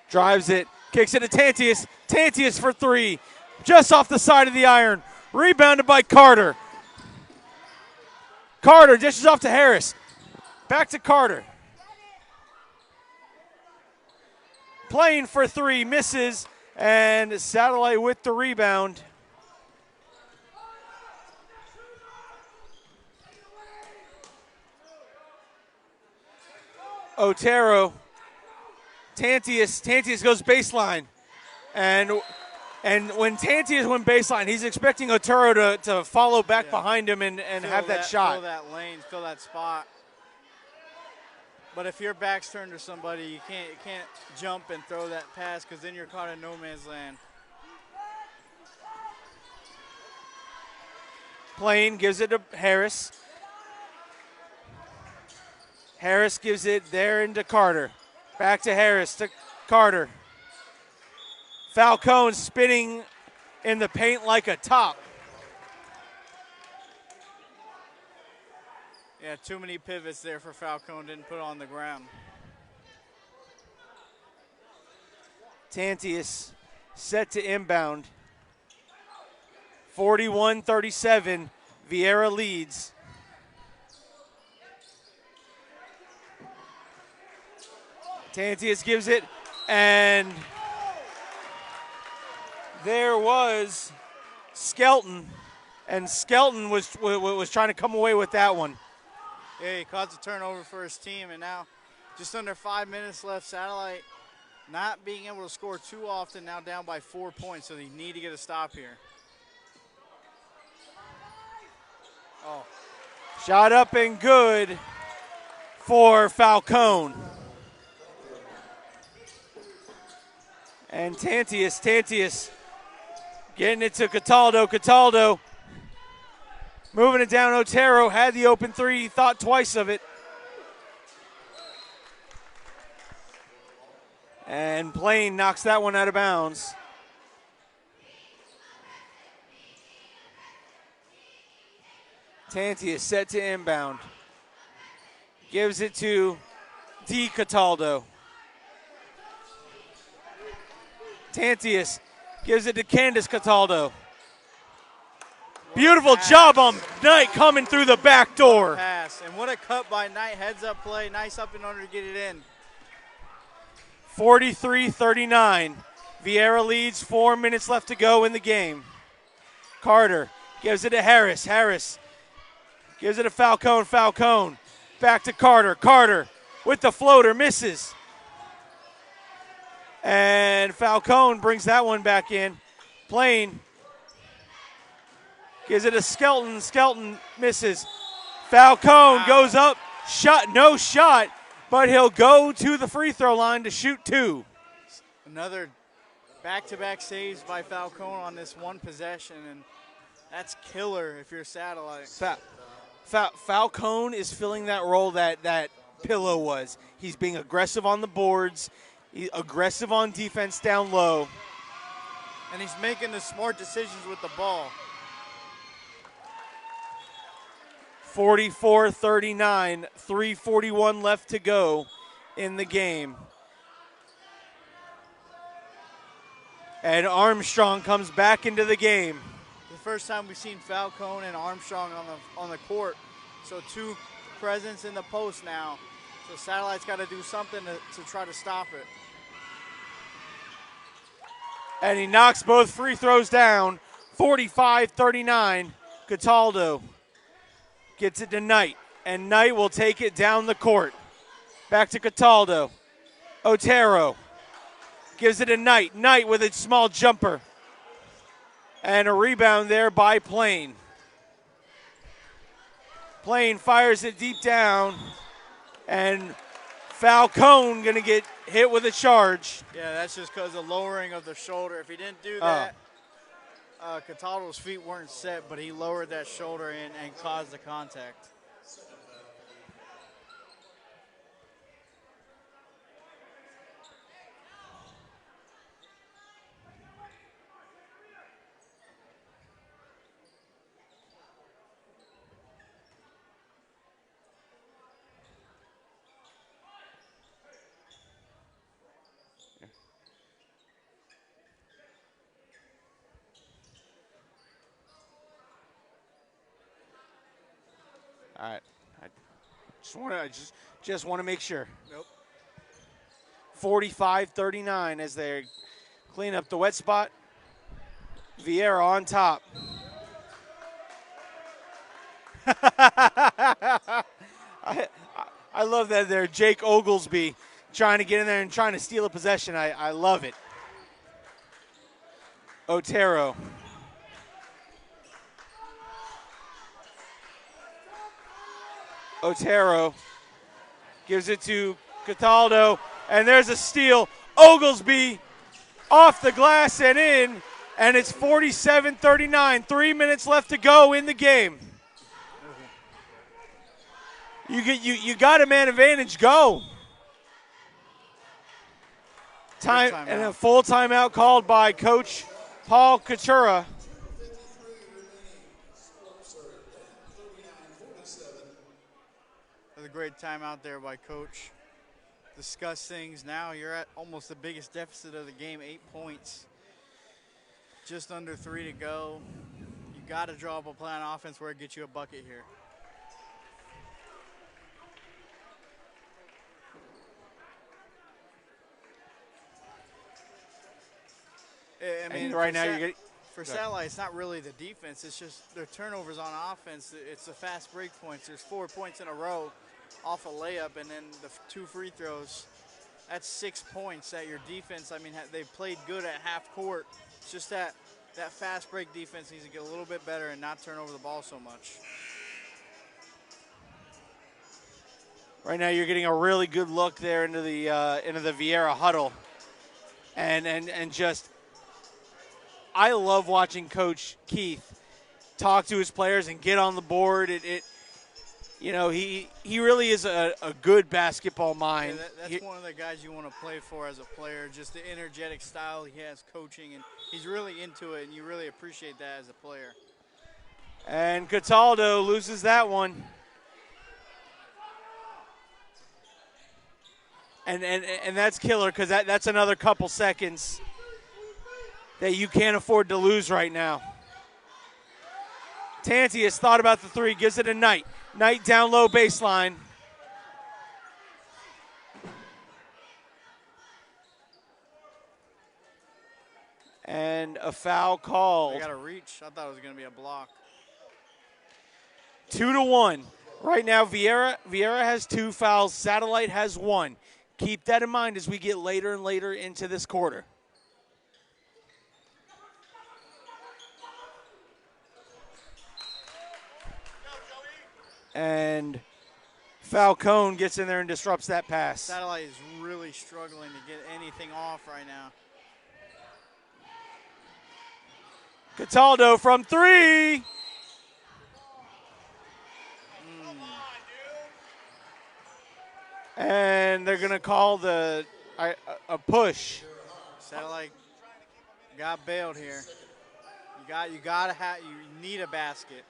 drives it, kicks it to Tantius. Tantius for 3, just off the side of the iron. Rebounded by Carter. Carter dishes off to Harris. Back to Carter. Playing for 3, misses, and Satellite with the rebound. Otero. Tantius goes baseline. And when Tantius went baseline, he's expecting Otero to follow back behind him and have that shot. Fill that lane, fill that spot. But if your back's turned to somebody, you can't jump and throw that pass because then you're caught in no man's land. Plain gives it to Harris. Harris gives it there into Carter. Back to Harris to Carter. Falcone spinning in the paint like a top. Yeah, too many pivots there for Falcone, didn't put it on the ground. Tantius set to inbound. 41-37, Vieira leads. Tantius gives it, and there was Skelton, and Skelton was trying to come away with that one. Yeah, he caused a turnover for his team, and now just under 5 minutes left. Satellite not being able to score too often, now down by 4 points, so they need to get a stop here. Oh. Shot up and good for Falcone. And Tantius getting it to Cataldo. Moving it down. Otero had the open 3, thought twice of it. And Plain knocks that one out of bounds. Tantius set to inbound. Gives it to Cataldo. Tantius gives it to Candace Cataldo. Beautiful job on Knight coming through the back door. Pass. And what a cut by Knight. Heads up play. Nice up and under to get it in. 43-39. Vieira leads, 4 minutes left to go in the game. Carter gives it to Harris. Harris gives it to Falcone. Falcone back to Carter. Carter with the floater, misses. And Falcone brings that one back in. Plain gives it to Skelton. Skelton misses. Falcone goes up. No shot, but he'll go to the free throw line to shoot 2. Another back-to-back saves by Falcone on this one possession, and that's killer if you're Satellite. Falcone is filling that role that Pillow was. He's being aggressive on the boards. He's aggressive on defense down low. And he's making the smart decisions with the ball. 44-39, 3:41 left to go in the game. And Armstrong comes back into the game. The first time we've seen Falcone and Armstrong on the court. So 2 presence in the post now. So Satellite's got to do something to try to stop it. And he knocks both free throws down. 45-39. Cataldo gets it to Knight, and Knight will take it down the court. Back to Cataldo. Otero gives it to Knight. Knight with a small jumper. And a rebound there by Plain. Plain fires it deep down, and Falcone gonna get hit with a charge. Yeah, that's just because of lowering of the shoulder. If he didn't do that, Cataldo's feet weren't set, but he lowered that shoulder in and caused the contact. All right, I just want to make sure. Nope. 45-39 as they clean up the wet spot. Vieira on top. I love that there. Jake Oglesby trying to get in there and trying to steal a possession. I love it. Otero. Otero gives it to Cataldo, and there's a steal. Oglesby off the glass and in, and it's 47-39. 3 minutes left to go in the game. You got a man advantage. Go. Time and a full timeout called by Coach Paul Coutura. That's a great timeout there by Coach. Discuss things now. You're at almost the biggest deficit of the game, 8 points. Just under 3 to go. You got to draw up a plan on offense where it gets you a bucket here. I mean, right now you're getting. For Satellite, it's not really the defense. It's just their turnovers on offense. It's the fast break points. There's 4 points in a row off a layup, and then the 2 free throws. That's 6 points that your defense, I mean, they've played good at half court. It's just that fast break defense needs to get a little bit better and not turn over the ball so much. Right now you're getting a really good look there into the Vieira huddle. And just I love watching Coach Keith talk to his players and get on the board. He really is a good basketball mind. Yeah, that's one of the guys you want to play for as a player, just the energetic style he has coaching, and he's really into it, and you really appreciate that as a player. And Cataldo loses that one. And that's killer because that's another couple seconds that you can't afford to lose right now. Tanti has thought about the 3, gives it to Knight. Knight down low baseline. And a foul called. I got to reach. I thought it was going to be a block. 2-1. Right now, Vieira has 2 fouls. Satellite has 1. Keep that in mind as we get later and later into this quarter. And Falcone gets in there and disrupts that pass. Satellite is really struggling to get anything off right now. Cataldo from 3. And they're going to call a push. Satellite got bailed here. You need a basket.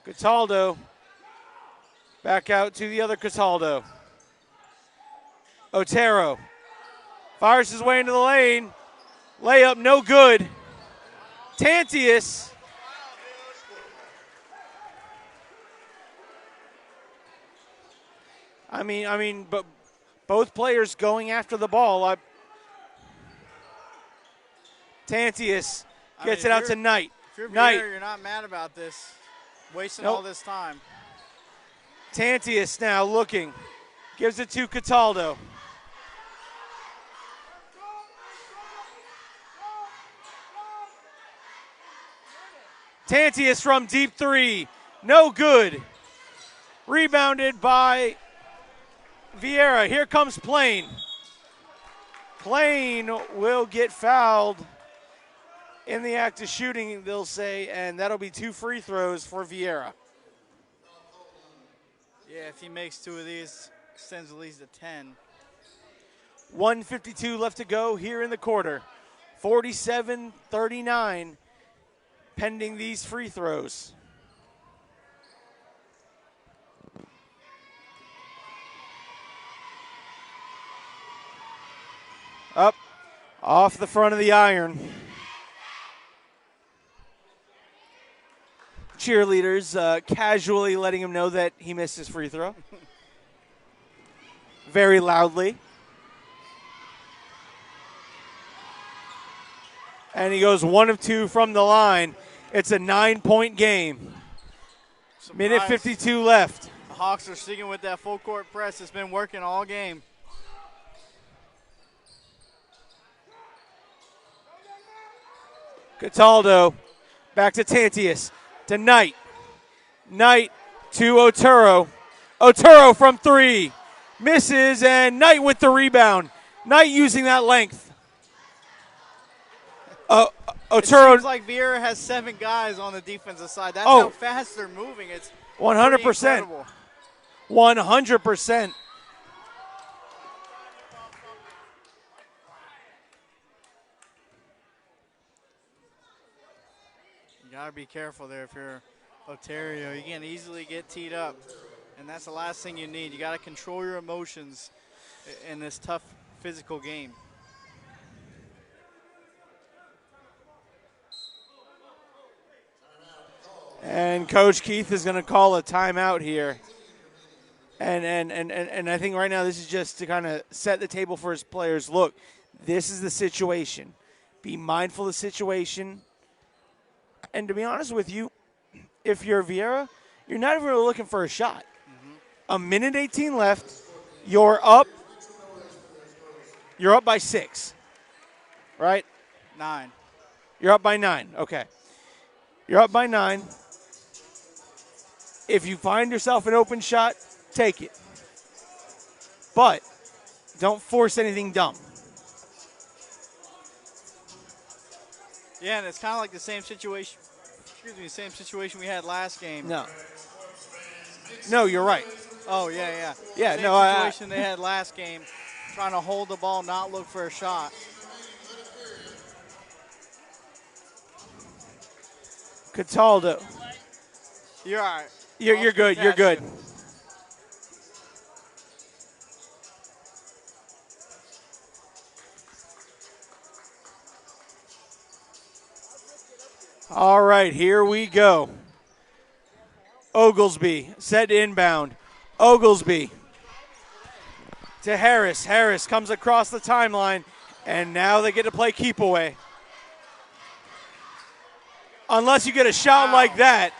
Cataldo back out to the other Cataldo. Otero fires his way into the lane. Layup no good. Tantius. I mean, but both players going after the ball. Tantius gets if it out to Knight. If you're Knight. Vieira, you're not mad about this. Wasting Nope. all this time. Tantius now looking. Gives it to Cataldo. Tantius from deep three. No good. Rebounded by Vieira. Here comes Plain. Plain will get fouled in the act of shooting, they'll say, and that'll be 2 free throws for Vieira. Yeah, if he makes 2 of these, extends at least to 10. 1:52 left to go here in the quarter. 47-39 pending these free throws. Up, off the front of the iron. Cheerleaders casually letting him know that he missed his free throw. Very loudly. And he goes 1 of 2 from the line. It's a 9-point game. Surprise. Minute 52 left. The Hawks are sticking with that full court press. It's been working all game. Cataldo back to Tantius, to Knight. Knight to Otero. Otero from 3. Misses, and Knight with the rebound. Knight using that length. Otero. It seems like Vieira has 7 guys on the defensive side. That's how fast they're moving. It's 100%. 100%. You got to be careful there if you're Ontario. You can easily get teed up, and that's the last thing you need. You got to control your emotions in this tough physical game. And Coach Keith is going to call a timeout here. And I think right now this is just to kind of set the table for his players. Look, this is the situation. Be mindful of the situation. And to be honest with you, if you're Vieira, you're not even really looking for a shot. A minute 18 left. You're up. You're up by 6, right? 9. You're up by 9. Okay. You're up by 9. If you find yourself an open shot, take it. But don't force anything dumb. Yeah, and it's kind of like the same situation. Same situation we had last game. No, you're right. Oh yeah. Yeah, same situation they had last game, trying to hold the ball, not look for a shot. Cataldo. You're all right. You're good. You're good. All right, here we go. Oglesby set inbound. Oglesby to Harris. Harris comes across the timeline, and now they get to play keep away. Unless you get a shot like that,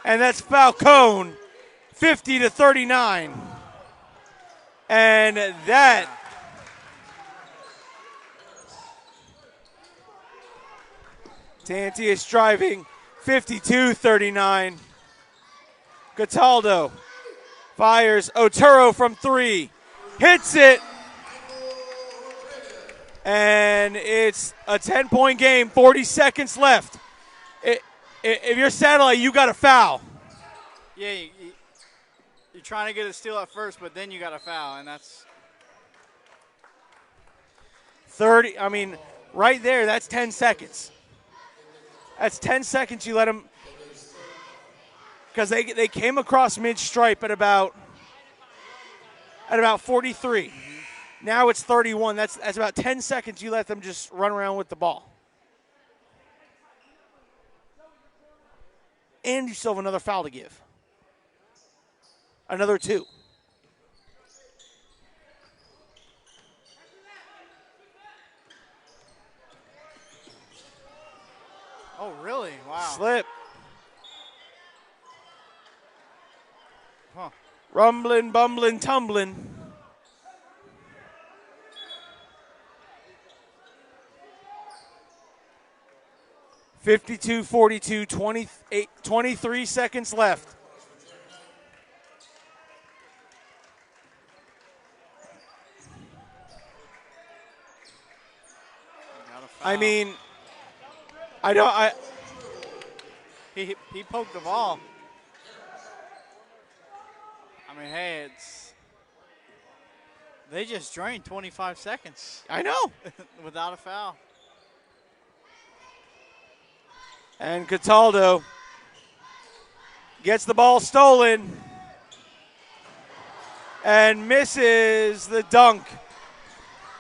and that's Falcone, 50-39. And that Tantius driving, 52-39. Cataldo fires. Otero from 3. Hits it. And it's a 10-point game, 40 seconds left. If you're Satellite, you got to foul. Yeah, you're trying to get a steal at first, but then you got to foul, and that's 30. I mean, right there, that's 10 seconds. That's 10 seconds you let them, because they came across mid-stripe at about 43. Mm-hmm. Now it's 31. That's about 10 seconds you let them just run around with the ball. And you still have another foul to give. Another 2. Oh, really? Wow. Slip. Huh. Rumbling, bumbling, tumbling. (52-42), 23 seconds left. Got a foul. I mean, I don't. He poked the ball. I mean, hey, they just drained 25 seconds I know. without a foul. And Cataldo gets the ball stolen and misses the dunk.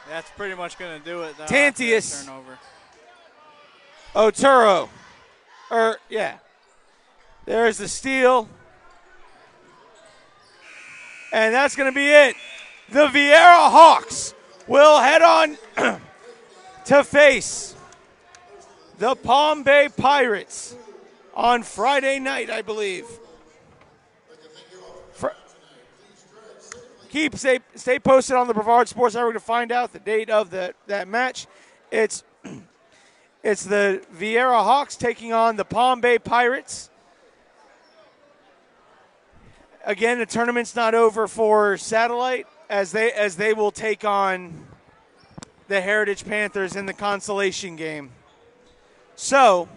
That's pretty much going to do it, though. Tantius. Turnover. Otero. Yeah. There's the steal. And that's going to be it. The Vieira Hawks will head on to face the Palm Bay Pirates on Friday night, I believe. Stay posted on the Brevard Sports Network to find out the date of that match. It's the Vieira Hawks taking on the Palm Bay Pirates. Again, the tournament's not over for Satellite as they will take on the Heritage Panthers in the consolation game. So,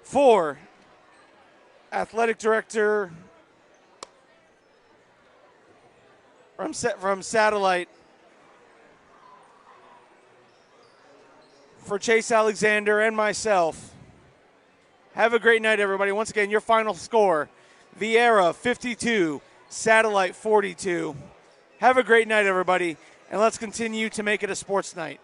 for athletic director from Satellite, for Chase Alexander and myself, have a great night, everybody. Once again, your final score, Vieira 52, Satellite 42. Have a great night, everybody, and let's continue to make it a sports night.